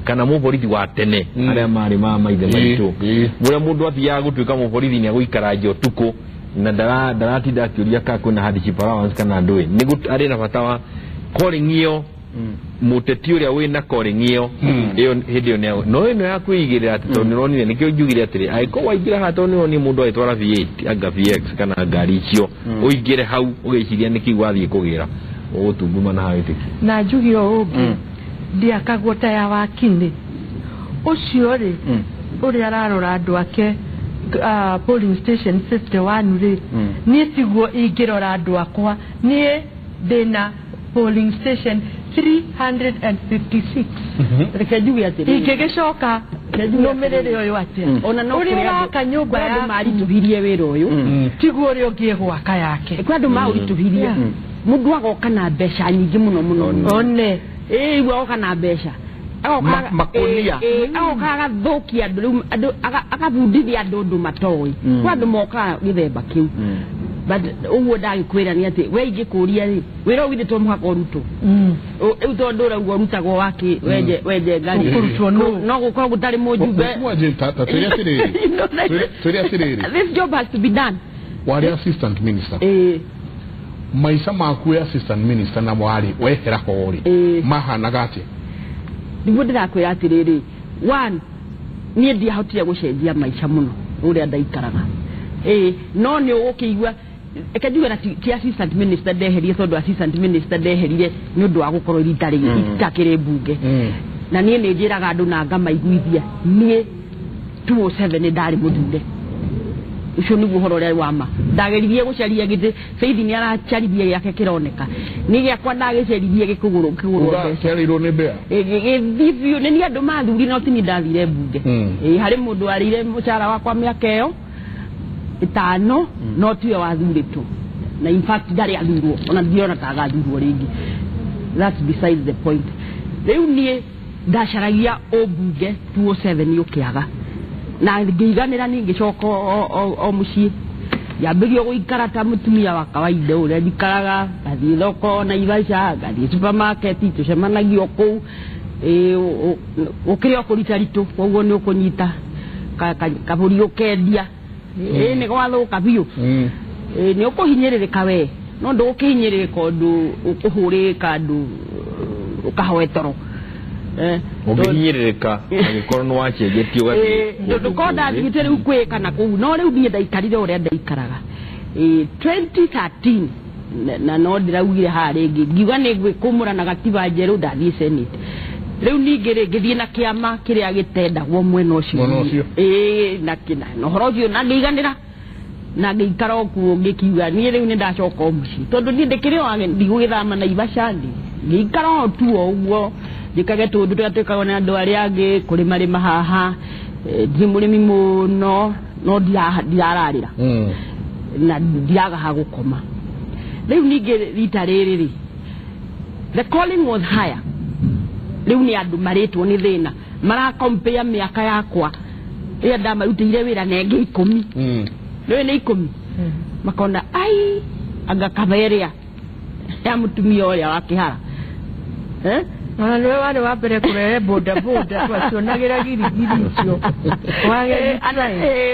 kana mũborithi wa tene arĩa marĩ maithe maitũ ũrĩa mũndũ athiaga gũtuĩka mũborithi nĩ agũikara nja ũtukũ na ndaratinda akĩũria kana kwĩna hadishi allowance kana ndũĩ nĩ arĩ na bata wa calling ĩyo mũteti ũrĩa wĩna calling ĩyo hĩndĩ ĩyo no ĩno ya kwĩigĩrĩra atĩ tondũ nĩronire nĩkĩo njugire atĩrĩ angĩkorwo waingĩra haha tondũ nĩwonire mũndũ agĩtwara V8 anga VX kana ngari icio ũingĩre hau ũgĩciria nĩkĩ wathiĩ kũgĩra ũgũtunguma na hawĩtĩki na njugi o ũngĩ ndiakagwo ta ya wakinĩ ũcio rĩ ũrĩa ararora andũ ake polling station 51 rĩ niĩ tiguo ingĩrora andũ akwa niĩ ndĩna polling station 356 reke njuge atĩrĩ ingĩgĩcoka nũmĩrĩre ũyũ atĩa ona no ũrĩa waka nyũmba ya maritũhirie wĩra ũyũ tiguo ũrĩa ũngĩ gwaka yake kwa andũ maũritũhirie mũndũ agoka na mbeca nyingĩ mũno one agoka na mbeca makonia agoka agathũkia andũ agabundithia andũ ũndũ matoĩ kwa andũ mokaga gĩthemba kĩu but uwo ndagikwira ni ati we ingikuria ri wira withe to muhaka uruto eu to ndora ugo rutagwo waki weje ngari kurutwo no gukorwo gutari mujumbe mwaje tata turia tiriri this job has to be done wari assistant minister maisha maku ya assistant minister na mwari wehera ko ori mahana gati ndigo ndirakwira atiriri one nie ndia hotire gucenjia maisha muno uria ndaikaraga no ni ukigwa ekajuga na ti assistant minister ndeherie tondu assistant minister ndeherie ni undu wa gukorwo ritari itakire bunge na nie ni njiraga andu na ngamaiguithia nie 207 ndari muthure ucio ni guhoro ria wama ndageririe gucaria gite Faith ni aracharithia yake kironeka ni giakwa ndagicerithia gikuguru cyarirwo ni bea githio ni andu mathuri no tini ndathire bunge hari mundu arire mucara wakwa miaka iyo 5 no tiwe wathurito na in fact ndari athurwo ona ndiona taga athurwo ringi that's besides the point riu nie ndacaragia obunge 207 yukiaga na ngiganira ningi coko o muci yambirio guikara ta mutumia wa kawaida uria ndikaraga gathie thoko na Ivasha gathie supermarket tucemanagio kuu ukiria kurita ritu koguo ni ukunyita kaburi ukendia ni gwathuka biu ni ukuhinyiririka we no ndukihinyiririka undu ukuhurika andu ukahoetoro uginyirika agikorwo no wacenjetio gati ndukonda thigite riu kwika na kuu no riu thie ndaikarire uria ndaikaraga 2013 na no ndiraugire ha ringi ngiuga ni gwikumura na gatiba njeru ndathie senate riu ningire ngithie na kiama kiria gitendagwo mwena ucio na kina no horo ucio na ngiganira na ngikara okuo ngikiuga ni riu ni ndacoka omuci tondu ni ndikire wange ndigugithama na Ivasha ngikara tu oguo ndikage tundu twatwikaga na andu aria angi kuri marima haha ndi murimi muno no ndiararira na ndiaga ha gukoma riu ningi rita riri the calling was higher riu ni andu maritwo ni thina mara compare miaka yakwa ria ndamarutire wira na engi 10 riu ni 10 makona ai anga kaberia ya mutumia uria wa kihara Ano wale wapere kure boda twacionagira girigiri icio wage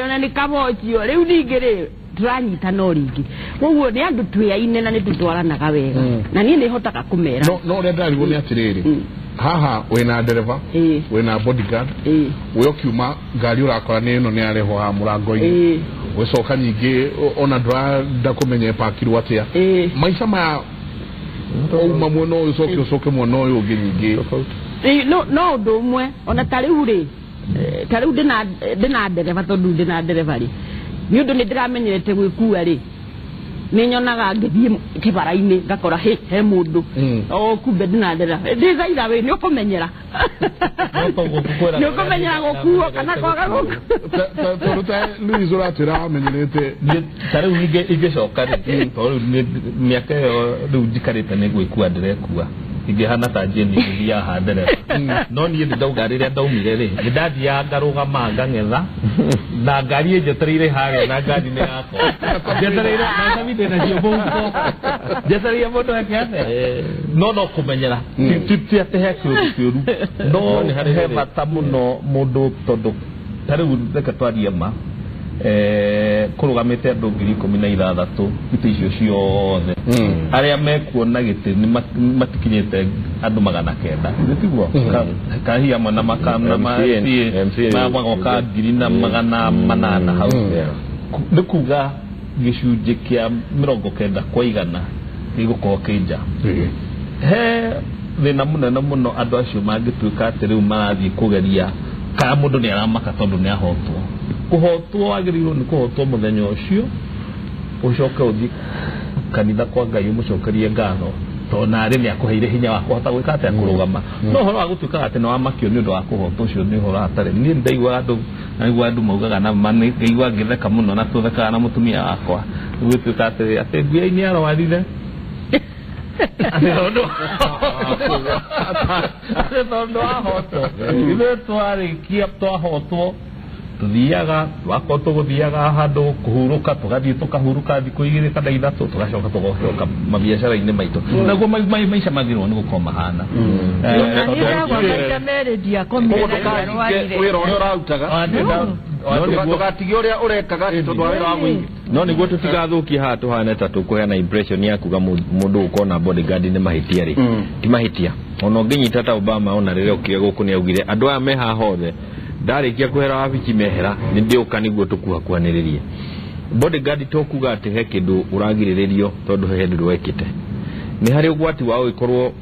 ona ni kabocio riu ningire turanyita no ringi koguo ni andu twiaine na ni tutwaranaga wega na ni ni hotaga kumera no ria ndarigwo ni atiriri haha wena dereva wena bodyguard we okiuma ngari urakora ni no ni areho ha murango-ini wecoka nyingi ona ndakumenye pakirwo atia maisha maya uma mwono usoke mwono uyu ngingi no undu umwe ona tariu ndina dereva tondu ndina dereva ri ni undu ni ndiramenyerete gwikua ri ni nyonaga ngithie kibara-ini ngakora he mundu kumbe ndina dereva ndizaira we ni ukumenyera ni ukumenyera gukuo kana kwaga tondu ta Luis uratira amenyerete tariu ingicoka ri tondu miaka iyo riu njikarite ni gwikua ndirekua ingihana ta jeni ya handere no ni ndauga riria ndaumire ri ndathia ngarugama ngang'etha na ngari njetereire haria na ngari ni yako njetereire na kabide na cio bongo njetereire mundu akiate no kumenyera titi atehe kiuru no ni hari bata muno mundu tondu tariu reka twaria ma kurugamite andu 16,000 giti icio ciothe aria mekuona giti ni matikinyite andu 900 nitiguo kahia mwana makana ma magoka 800 hau nikuga gicunji kia 90 kwa 100 gigukorwo kinja he thina munene muno andu acio mangituika ati riu marathii kugeria kana mundu ni aramaka tondu ni ahotwo kuhotwo agirirwo ni kuhotwo muthenya ucio ucoke uthi kanitha kwa Ngai umucokerie ngatho tona ari ni akuheire hinya wa kuhota gwika ati akurugama no horo agutuika ati no amakio ni undu wa kuhotwo ucio ni horo atari ni ndaigwa andu maugaga na mani ngaigwa ngitheka muno na tuthekaga na mutumia wakwa gutuika ati Ngai ni arwarire tondu ahotwo ithe twarikia twahotwo tuthiaga wako tuguthiaga handu kuhuruka tugathie tukahuruka thiku igiri kana ithatu tugacoka tugocoka mabiacara-ini maitu naguo maisha mathirwo ni gukorwo mahana wira uria urautaga tugatige uria urekaga tondu wa wira wa muingi no niguo tutigathukie haha tuhane ta tukuheana impression ya kuga mundu ukona bodyguard ni mahitia ri ti mahitia ona nginyita ta Obama ona rire ukiga guku ni augire andu aya me haha hothe ndarikia kuhera wabici mehera ni ndiuka niguo tukuha kwaniririe bodyguard tokuga ati he kindu uragiriririo tondu he ndu wekite ni hari ugwati wao ikorwo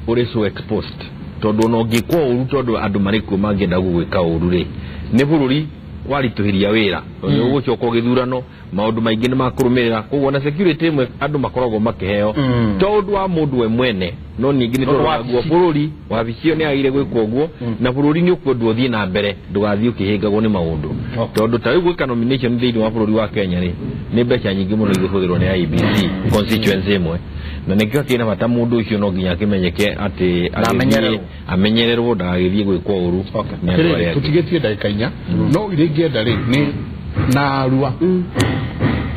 uri so exposed tondu no ngikwo uru tondu andu marikuo mangenda gugwika uru ri ni bururi warituhiria wira tondu ugucoka githurano maundu maingi ni makurumirira koguo na security imwe andu makoragwo makiheo tondu wa mundu we mwene no ningi ni tondu wa bururi wabicio ni agire gwikwo uguo na bururi ni ukwendwo thie na mbere ndugathie ukihingagwo ni maundu tondu ta gwika nomination thiini wa bururi wa Kenya ri ni mbeca nyingi muno igihũthĩrwo ni IEBC constituency imwe na nikio kina bata mundu ucio no nginya kimenyeke ati amenyererwo ndagithie gwikwo uru tutigetie ndagika inya no iringienda ri ni na arua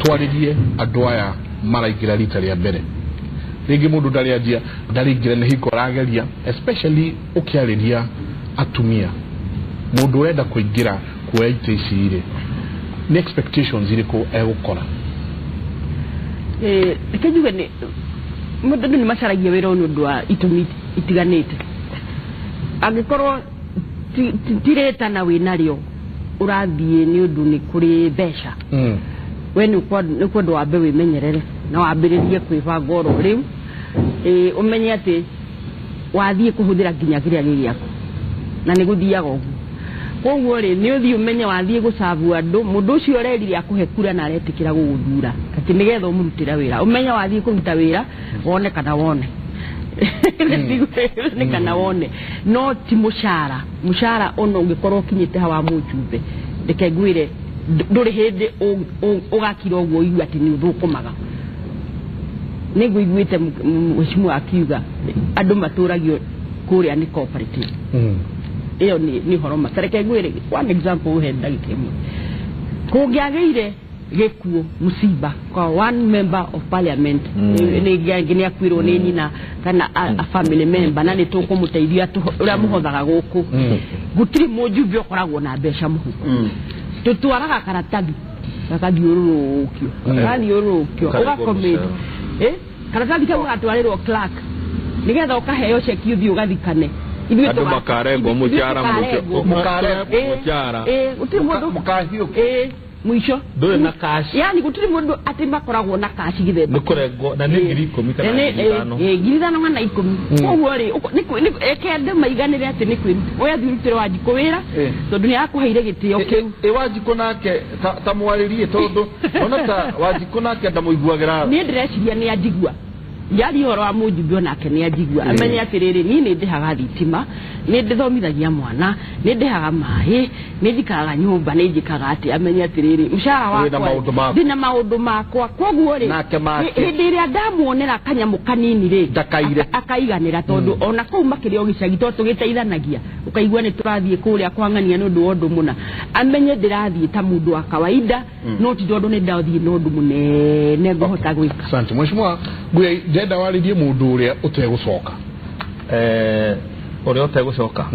twaririe andu aya maraingira rita ria mbere ringi mundu ndaringira ni hiko rageria especially ukiariria atumia mundu urenda kuingira kuoya ite ici ri ni expectations iriku egukora kejuge ni mundu ni macaragia wira ni undu wa itumi itiganite angikorwo tireta na winario urathie ni undu ni kuri besha we ni kwendo wambe wimenyerere na wambiririe kwibanga oro riu umenye ati wathie kuhuthira nginya kiria gigiaku na ni guthiaga uguo koguo ri ni uthie umenye wathie gucavu andu mundu ucio urerire akuhe kura na aretikira guguthura ati nigetha umurutira wira umenye wathie kuruta wira wone kana wone ni kana wone no ti mushara ono ngikorwo kinyite hawa mujumbe ndeke ngwire nduri hindi ugakira uguo igua ati ni uthukumaga niguo iguite mheshimiwa akiuga andu maturagio kuria ni cooperative iyo ni horoma tareke ngwire one example uhe ndagika imwe kungiageire gikuo musiba kwa one member of parliament ni ngine akwirwo ni nyina kana a family member na ni tukumuteithia uria muhothaga guku gutiri mujumbe ukoragwo na mbeca muhuko tutwaraga karatathi gakathiururukio ugakomit karatathi kau gatwarirwo clerk nigetha ukaheo cheki uthio ugathikane andu makarengwo mucara mukahio mwisho ndure na cash yani gutiri mundu ati makoragwo na cash githemba nikurengo na ni 10,000 kana 5,000 ngana 10 koguo ri ni ekende maiganire ati ni kwiri oya thirutire Wanjikũ wira tondu ni akuheire gitio kiu Wanjikũ nake ta mwaririe tondu ona ta Wanjikũ nake ndamuiguagira ni ndireciria ni anjigua yari horo wa mujumbe onake ni anjigua amenye atiriri ni ndihaga thitima ni ndithomithagia mwana ni ndihaga mai ni njikaga nyumba ni njikaga ati amenye atiriri mshahara wakwa ndina maundu makwa koguo ri hindi iria ndamuonera kanyamu kanini ri ndakaire akaiganira tondu ona kuu makirio gicagi to tugiteithanagia ukaigua ni turathie kuria kwangania ni undu wondu muna amenye ndirathie ta mundu wa kawaida no ti tondu ni ndathie no undu munene ngohota gwika asante mheshimiwa gwe ndenda waririe mundu uria utegucoka uria utegucoka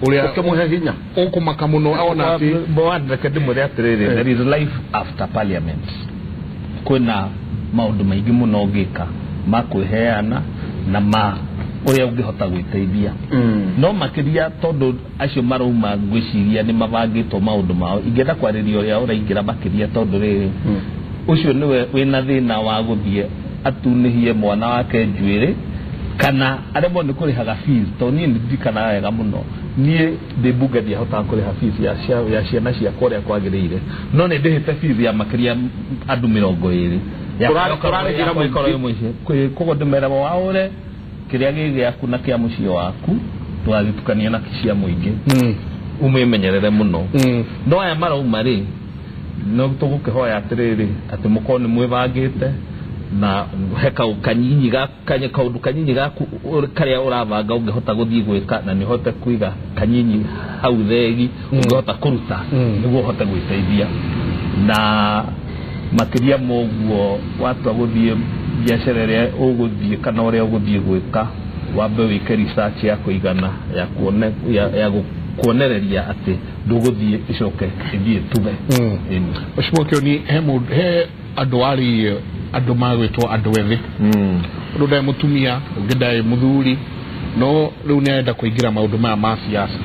uria ukimuhe hinya ukumaka muno ona ati boandreke ndimuri atiriri there is life after parliament kuna maundu maingi muno ungika makwiheana na uria ungihota gwiteithia no makiria tondu acio marauma ngwiciria ni mabangitwo maundu mao ingenda kwariria uria uraingira makiria tondu riri ucio niwe wina thina wa guthie atunihie mwana wake njuiri kana aremo ni kurihaga fees to ni ndikana wega muno nie ndimbuga dia hota kuriha fees ya ciana cia korea kwagirire no ni ndihite fees ya makiria andu 20 ya kurarigira mwikoro yumwe kugo ndimera waure kiria gigiaku na kia mucio waku twagitukania na kisia muingi umemenyerere muno no aya marauma ri no tugukihoya atiriri ati mukoni mwibangite na heka ukanyinyi gakanye kaundu kanyinyi gaku karia urabanga ungehota guthii gwika na ni hote kuiga kanyinyi hau thegi ungehota kuruta niguo hote gwiteithia na makiria moguo watu aguthie biashara ria uguthie kana uria uguthie gwika wambe wike research ya kuigana ya kuonereria ati nduguthie icoke ithie tume ucimokio ni he adwari andu magwitwo andu ethi ndu mutumia ungidai muthuri no riu nenda kuingira maundu ma siasa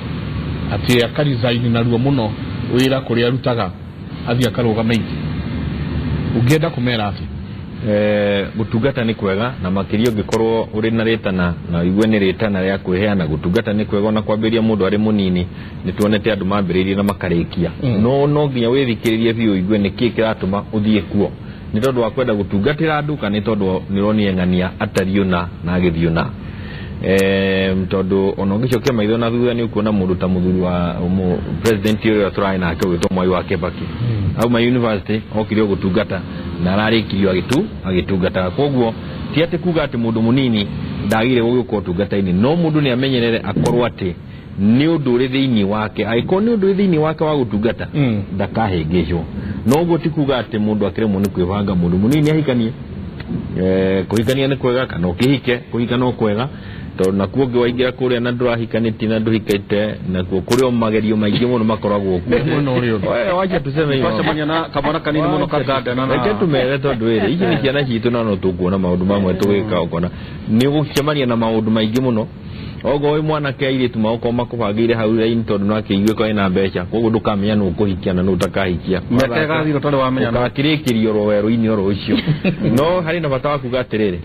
ati akarizaini na ruo muno wira kuria arutaga athia akarugamite ungenda kumera ati gutungata ni kwega na makirio ngikorwo uri na ritana na igwe ni ritana ria kweheana gutungata ni kwega na kwambiria mundu ari munini ni tuonete andu mambiririe na makarikia no nginya withikiririe biu igwe ni ki kiratuma uthie kuo ni tondu wa kwenda gutungatira andu kana ni tondu nironi ngania atariona na agithiona tondu ono ngicokia maitho na thutha ni ukuona mundu ta muthuri wa president uria turai nake witwo Mwai wa Kibaki au ma university okirio gutungata na ararikirio agitungata koguo ti ati kuga ati mundu munini ndagire guko utungata-ini no mundu ni amenyerere akorwo ati ni undu uri thiini wake aiko ni undu uri thiini wake wa gutungata ndakahengecwo no uguo ti kuga ati mundu akiremwo ni kwibanga mundu munini ahikanie kuhikania ni kwega kana ukihike kuhika no kwega tondu nakuo ngiwaingira kuria na ndurahikanitie na nduhikaite nakuo kurio magerio maingi muno makoragwo muno rio wacha tuseme hiyo twacemania na kamwana kanini muno kagandana na reke tumere tondu iri ici ni ciana citu na no tukuona maundu mamwe tugika ukona ni gucemania na maundu maingi muno ogo wi mwana ke iri tuma ukoma kubagire hau rain tondu no akiigwe ko ina mbeca koguo ndukamenya no kuhikia na no utakahikia mekega thiro tondu wamenya na kirikirio roweru-ini oro ucio no hari na bata wa kuga atiriri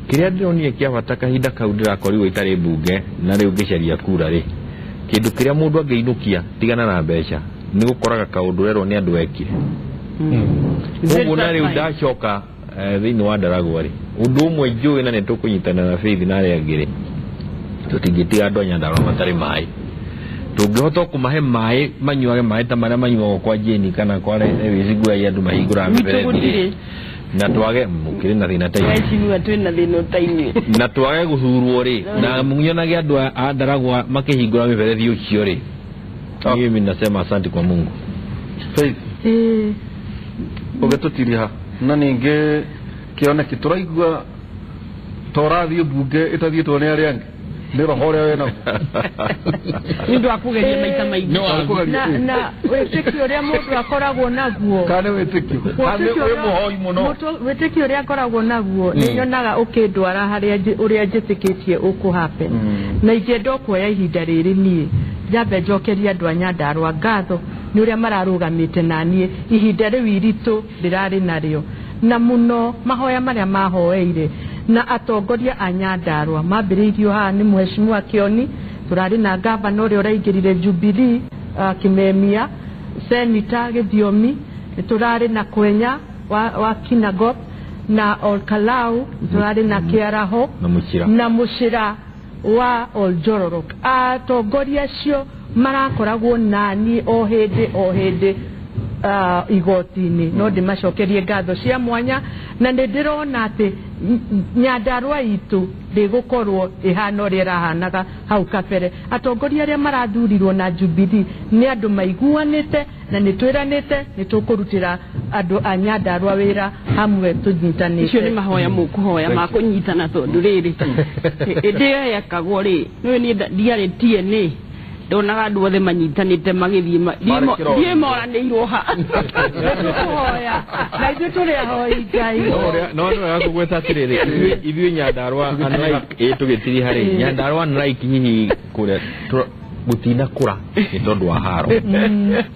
kiria ndionire kia bata kahinda kau ndirakorirwo itari mbunge na riu ngicaria kura ri kindu kiria mundu angeinukia tigana na mbeca ni gukoraga kaundu rero ni andu ekire koguo na riu ndacoka thiini wa Ndaragwa ri undu umwe njui na nitukunyitana na Faith na aria angiri tutingitiga andu a Nyandarua matari mai tungihota kumahe mai manyuage mai ta maria manyuagwo kwa Jeni kana kwa Wizigua ya andu mahingura miberethi na twage mukiri na thina ta inyuĩ twina thina ta inyuĩ na twage guthurwo ri na munyonagia andu a Ndaragwa makihingura miberethi ucio ri mimi nasema asante kwa Mungu Faith ugetutiria na ninge kione kituraigua torathie bunge itathietwo ni aria angi ni roho ria wena ndu akugeria maita maingi na witikio ria mundu akoragwo naguo kana witikio kana wi muhoi muno witikio ria akoragwo naguo ni nyonaga ukindwara haria uria njitikitie ukuhape na ingenda kuoya ihinda riri nie njambe njokeria andu a Nyandarua ngatho ni uria mararugamite nanie ihinda riu iritu rirari nario na muno mahoya maria mahoeire na atongoria a Nyandarua mambiriirio ha ni Mheshimiwa Kioni turari na gavana uria uraingirire Jubilee Kimemia Senator Githiomi turari na Kwenya wa Kinangop na Olkalau turari na Kiaraho na Mucira wa Oljororok atongoria cio marakoragwo nani o hindi igoti-ini no ndimacokerie ngatho cia mwanya na ndirona ati Nyandarua itu ndigukorwo ihana uria irahanaga hau kabere atongoria aria marathurirwo na Jubilee ni andu maiguanite na nitwiranite nitukurutira andu a Nyandarua wira hamwe tunyitanite icio ni mahoya mukuhoya ma kunyitana tondu riri ndiye yakagwo ri ni ndiari TNA ndonaga andu othe manyitanite magithie die moranirwo ha kuhoya na ithu turi ahoi Ngai no yakugweta atiriri ithuĩ Nyandarua anai tugitiri hari Nyandarua anai kinyi kure gutina kura ni tondu wa haro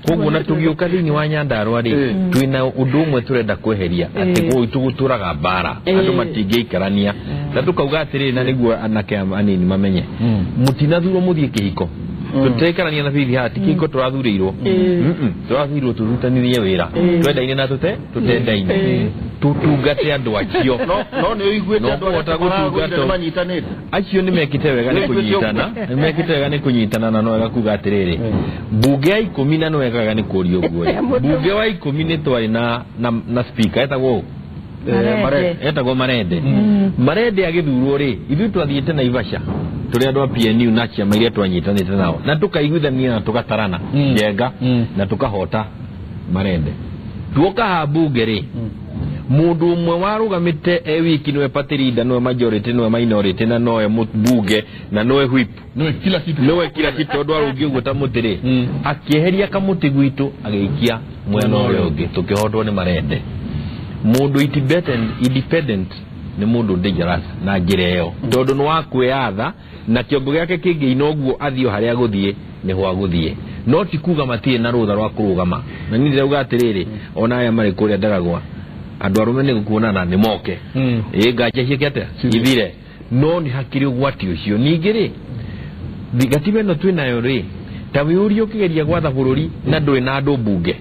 koguo na tugiuka thiini wa Nyandarua ri twina undu umwe turenda kweheria ati guturaga bara andu matingeikarania na tukauga atiriri na niguo anake anini mamenye mutinathurwo muthie kihiko tutekarania na bibi hati kingo turathurirwo turathurirwo turutanirie wira twendaine na tutendaine tutungate andu acio no ni uiguite andu gutungata manyitanite acio ni mekite wega ni kunyitana na no wega kuga atiriri bunge ya 10 na no wega ni kuria uguo bunge wa 10 ni twari na speaker etagwo etagwo Marende Marende agithurwo ri ithu twathiite na Ivasha turi andu a PNU na ciama iria twanyitanite nao na tukaiguithania na tugatarana Njenga na tukahota Marende tuoka ha bunge ri mundu umwe warugamite wiki niwe party leader niwe majority niwe minority na noe mbunge na noe whip niwe kila kitu ndo arungi guta mutiri akieheria kamuti gwitu ageikia mwena ule ungi tukihotwo ni Marende mundu independent ni mundu dangerous na njira iyo tondu ni wakwiyatha na kiongo giake kingi inoguo athio haria guthie ni hwa guthie no ti kuga matie na rutha rwa kurugama na ni ndauga atiriri ona aya mari kuria ndaragwa andu arume ni gukuonana ni moke ngache ciake ithire no ni hakiri ugwati ucio ningiri thigatibe no twinayo ri tawiurio kigeria gwatha bururi na ndui na andu bunge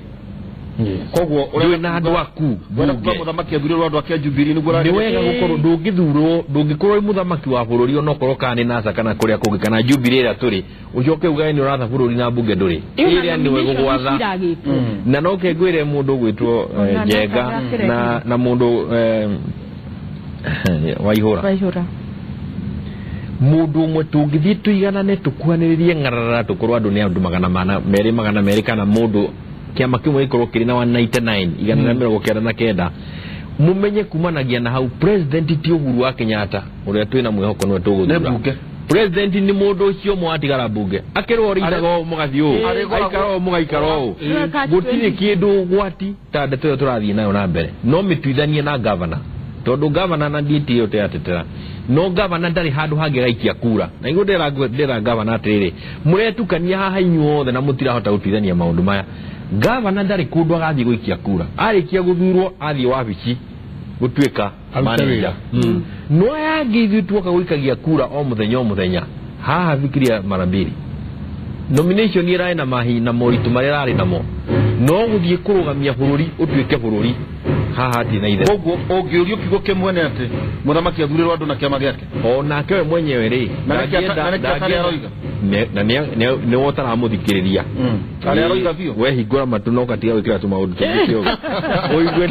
koguo uri na andu aku bwana kuba muthamaki athuriro andu akia Jubilee nigura ni wega gukorwo ndungithurwo muthamaki wa bururi ono korwo kani nasa kana kuria kungi kana Jubilee ira turi ucoke ugae ni uratha bururi na bunge nduri iria ni wega gwatha na no kengwire mundu gwitwo Njenga na mundu Waihura mundu umwe tungithi tuiganane tukuhaniririe ngarara tukorwo andu ni andu 200 kana mundu kiama kimwe ikorwo kiri na 199 igana na mero kera na kenda mumenye kumanagia na hau president ti Uhuru wa Kenyatta uria twina mwihoko no tuguthura president ni mundu ucio mwatigara bunge akirwo ritago mugathio aikaro mugaikaro gutire kindu gwati ta ndeto turathie nayo na mbere no mitwithanie na governor tondu governor na nditi yote atetera no governor ndari handu hangi gaikia kura na igu ndera governor atiriri muretukania haha inyuothe na mutirahota gutwithania maundu maya governor ndari kundu agathie guikia kura arikia guthurwo athie wabici gutwika manager no yangi ithutuoka guikagia kura o muthenya haha fikiria mara mbili nomination ira na mahi na moritu marira ari namo no guthie kurugamia bururi utwike bururi haha ti na ithe koguo ongiurio kigo kimwe ne ati muthamaki athurirwo andu na kiama giake ona kewe mwenyewe ri na ni wotara muthikiriria ari aroiga bio we hingura matu no katiga wikira tu maundu kio oigwe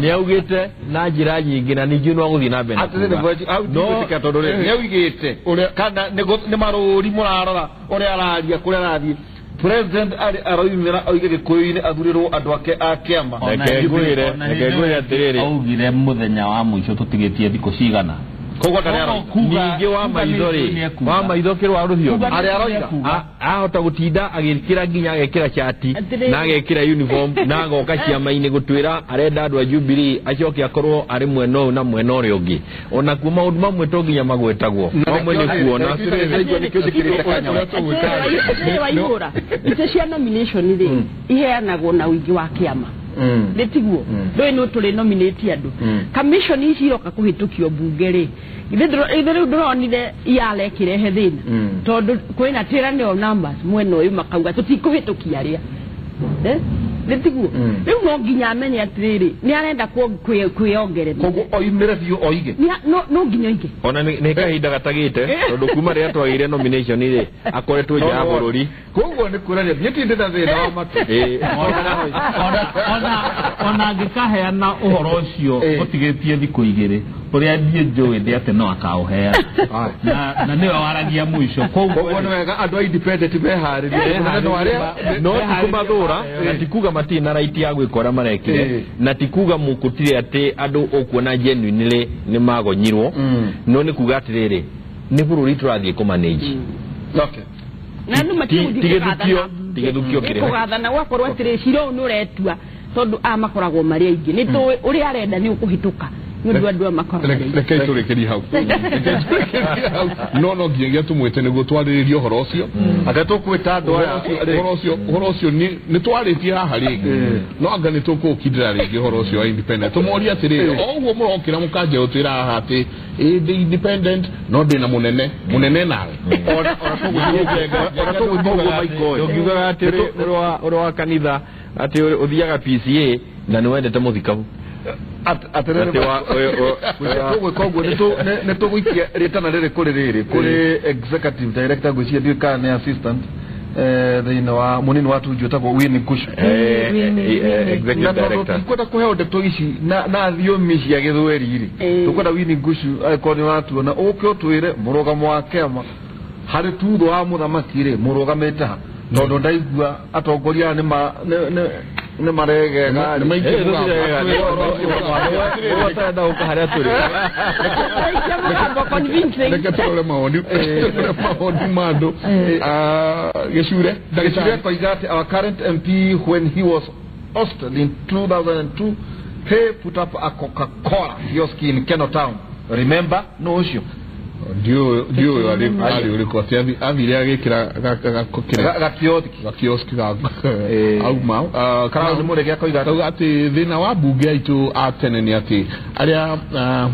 ni augite na njira nyingi na ningi no guthii na mbere no tondu ni augite uria kana ni maruri murarora uria araria kuria arathie president ari aroimira oige gikuyu-ini athurirwo andu ake a kiama nekegwire atiriri augire muthenya wa muico tutigitie thiko cigana koguo ndari aroiga ningi wa maitho kirwa ruthio ari aroiga ahota gutinda agikira nginya agekira chati na agekira uniform na agoka ciama-ini gutwira arenda andu a Jubilee acoke akorwo ari mweno na mweno uri ungi ona kuma maundu mamwe to nginya magwetagwo mamwe ni kuona Waihura ite cia nomination ri iheanagwo na wingi wa kiama ndetiguo ndoi no tuli nominate andu commission ici iroka kuhitukio bunge ri ithiru ndronire iale kirehe thina tondu kwina tirane of numbers mweno uyu makauga tutikuhitukia ria ndetiguo riu no nginya amenye atiriri ni arenda kwiongerera koguo oimire biu oige no nginya oige ona ni kahinda gatagite tondu kuma ria twagire nomination ri akoretwo nja bururi koguo ni kurania nyitinde na thina wa matu ona ngikaheana uhoro ucio utigitie thiko igiri uria thie njui ndi ati no akauhea na niwe waragia muico koguo ni wega andu independent meharirie no tikumathura na tikuga matina right ya gwikora marekire na tikuga mukutire ati andu okuona genuinely ni magonyirwo no ni kuga atiriri ni bururi turathie ku manage okay na ndu tigethukio kire kugathana wakorwo atiri ciro nuretua tondu amakoragwo mari aingi ni tu uri arenda ni ukuhituka ndu andu makoragwo rekei turekerie hau no nginya tumwete niguo twariririe horo ucio atetu kwita andu horo ucio ni twaritie haha ringi no anga ni tukukindira ringi horo ucio wa independent tumuria atiri oguo murokira mukanje utira haha ati independent no ndina munene nawe ona tuguthie maiko ngiuga atiri uri wa kanitha ati uthiaga PCA na ni wendete muthikabu koguo ni tuguikia ritana riri kuri executive director gwiciria thirikari ni assistant thina wa munini watu jutagwo Winnie Gushu executive director kwenda kuheo ndeto ici na thiomi cia githweri ri tukwenda Winnie Gushu aikoni watu na uke utwire murugamo wa kema hari tutho wa muthamaki ri murugamite ha tondu ndaigua atongoria ne marege ga watenda ukaharia turi ndakatole maoni mando geshure ndakatole koigate our current MP when he was ousted in 2002 he put up a Coca-Cola kiosk in Keno Town, remember? No issue. Ndio ali ulikuwa avile agikira gakioski au mau kana ni mure gya koiga ati thina wa bunge aitu atene ni ati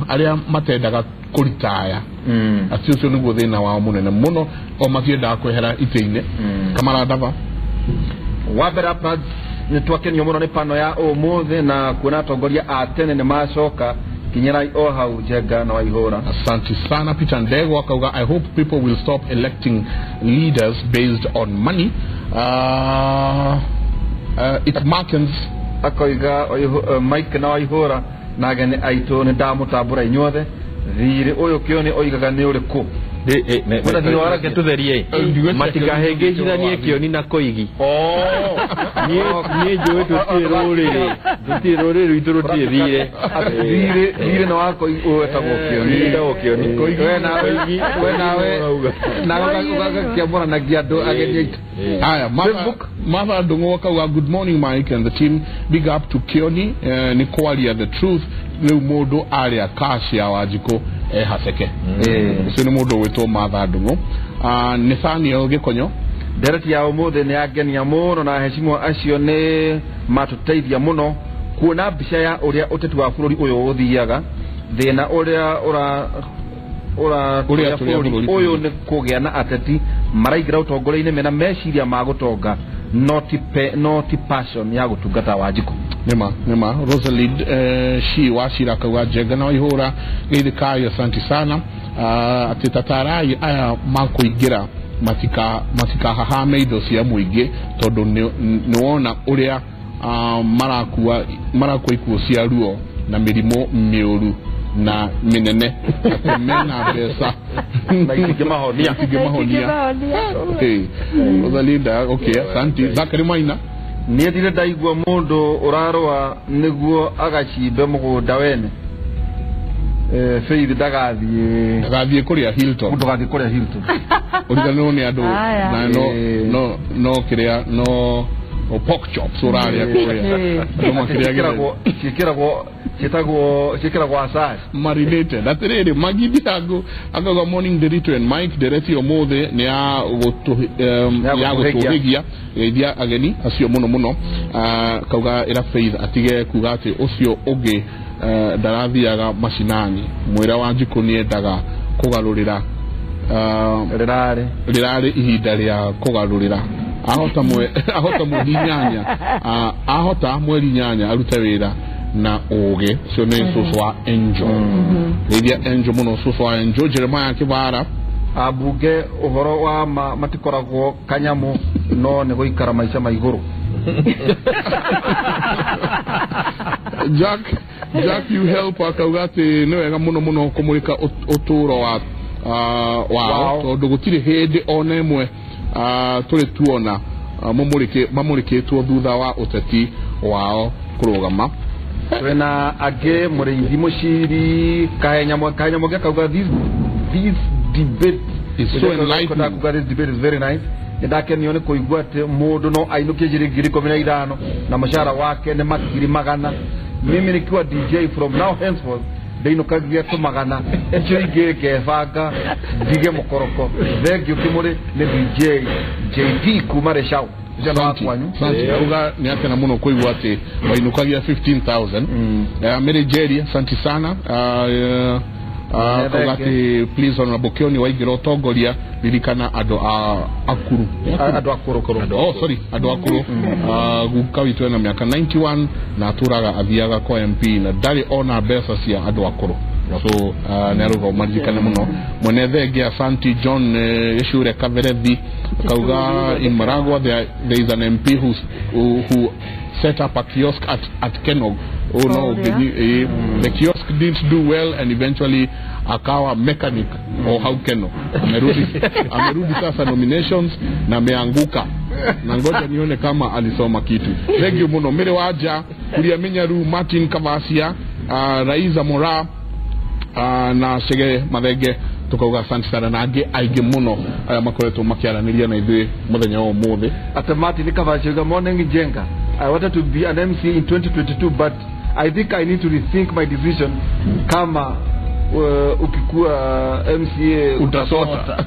aria matendaga kuritaya ati ucio niguo thina wa munene muno o matiendaga kwehera ite-ine kamara dava wabera pads ni twakenyo muno ni pano ya omothe na kuna atongoria atene ni macoka kinyerai o hau jega na waihora. Asante sana Peter Ndego akauga I hope people will stop electing leaders based on money. It's Markins akauga Mike na waihora na gane aito ni damu tabura inyothe thiri uyu kioni oigaga ni uriku Mwana ni wara getutherie matikahengecithanie kioni na koigi nie njuwe tutire ruriri itu rutire thire na wako uwetagwo kioni we nawe kiamura na giado agenie haya Martha Ndungu akauga good morning Mike and the team, big up to Kioni ni kwalia the truth ni mundu aria kashi ya wajiko haseke sino mundu wetwo Martha Ndungu ni thani ogikonyo dereti ya umuthe ni agenia muno na heshimo acio ni matuteithia muno kuona mbica ya uria uteti wa bururi uyu uthiaga thina uria uyu ni kugia na ateti maraigira utongoria-ini mena meciria ma gutonga not passion ya gutungata wajiko Nema Rosalind shi washira kwa jega na ihora idikayo asante sana atitatarai aya makuigira matika hahame ido cia muingi tondu ni wona uria marakuwa ikuo cia ruo na mirimo miuru na minene atemena besa na ikimahonia Rosalinda okay asante Zakari Maina ni ndire ndaigua mundu urarwa niguo agacimbe mugunda wene Faith dagathie kuria Hilton ndugathie kuria Hilton urigano ni andu na no kiria no pork chops uraria kuria no kiragwo asas marinated atiriri magidi ago akaga morning derito and Mike dereti omothe ni ya gutuhigia idia ageni acio muno kauga ira Faith atige kuga ati ucio ugi ndarathiaga macinani mwira wa njiko ni endaga kugarurira rirari ihinda ria kugarurira ahota mweri nyanya arute wira na oge cio ni susu wa Angel idia Angel muno susu wa Angel Jeremiah Kibara abunge uhoro wa matikoragwo kanyamu no ni guikara maica maiguru Jack you help akaugati ni wega muno kumurika uturo wao tondu gutire hindi ona imwe turi tuona mamurikitwo thutha wa uteti wao kurugama twena age muriithi muciri kahenya kauga this debate is so enlightening. This debate is very nice. Ndake nione kuigua ati mundu no ainukie ngiri 15 na mshahara wake ni makiri magana. Mimi nikiwa DJ from now henceforth ndainukagia tu magana echo igeke banga dige mukoroko thengio kimuri ni DJ JT kumare shau jana kwanyu uga ni atena muno kuigua ati wainukagia 15,000 mere Jerry asante sana kogati please honorable Kioni waigira utongoria lirikana ado akuru ado akuru gukawitu na miaka 91 na aturaga athiaga kwa MP na ndari ona besa cia ado akuru so neruga umarikana muno mwene thenge asante John Yeshure Kaverethi Kauga in Maragua there is an MP who set up a kiosk at Kenog. The kiosk didn't do well and eventually akawa mechanic or how Keno amerudi sasa nominations na ameanguka na ngoja nione kama alisoma kitu. Thank you muno mbere waja kuliamenya ru Martin Kavasia Raiza Mora na Shege Madege tukauga asante sana na aige muno aya makoreto makiaraniria na ithuĩ muthenya wa ũmũthĩ. Ata Martin Kavasia morning Jenga. I wanted to be an MC in 2022 but I think I need to rethink my decision kama ukikuwa MCA utasota.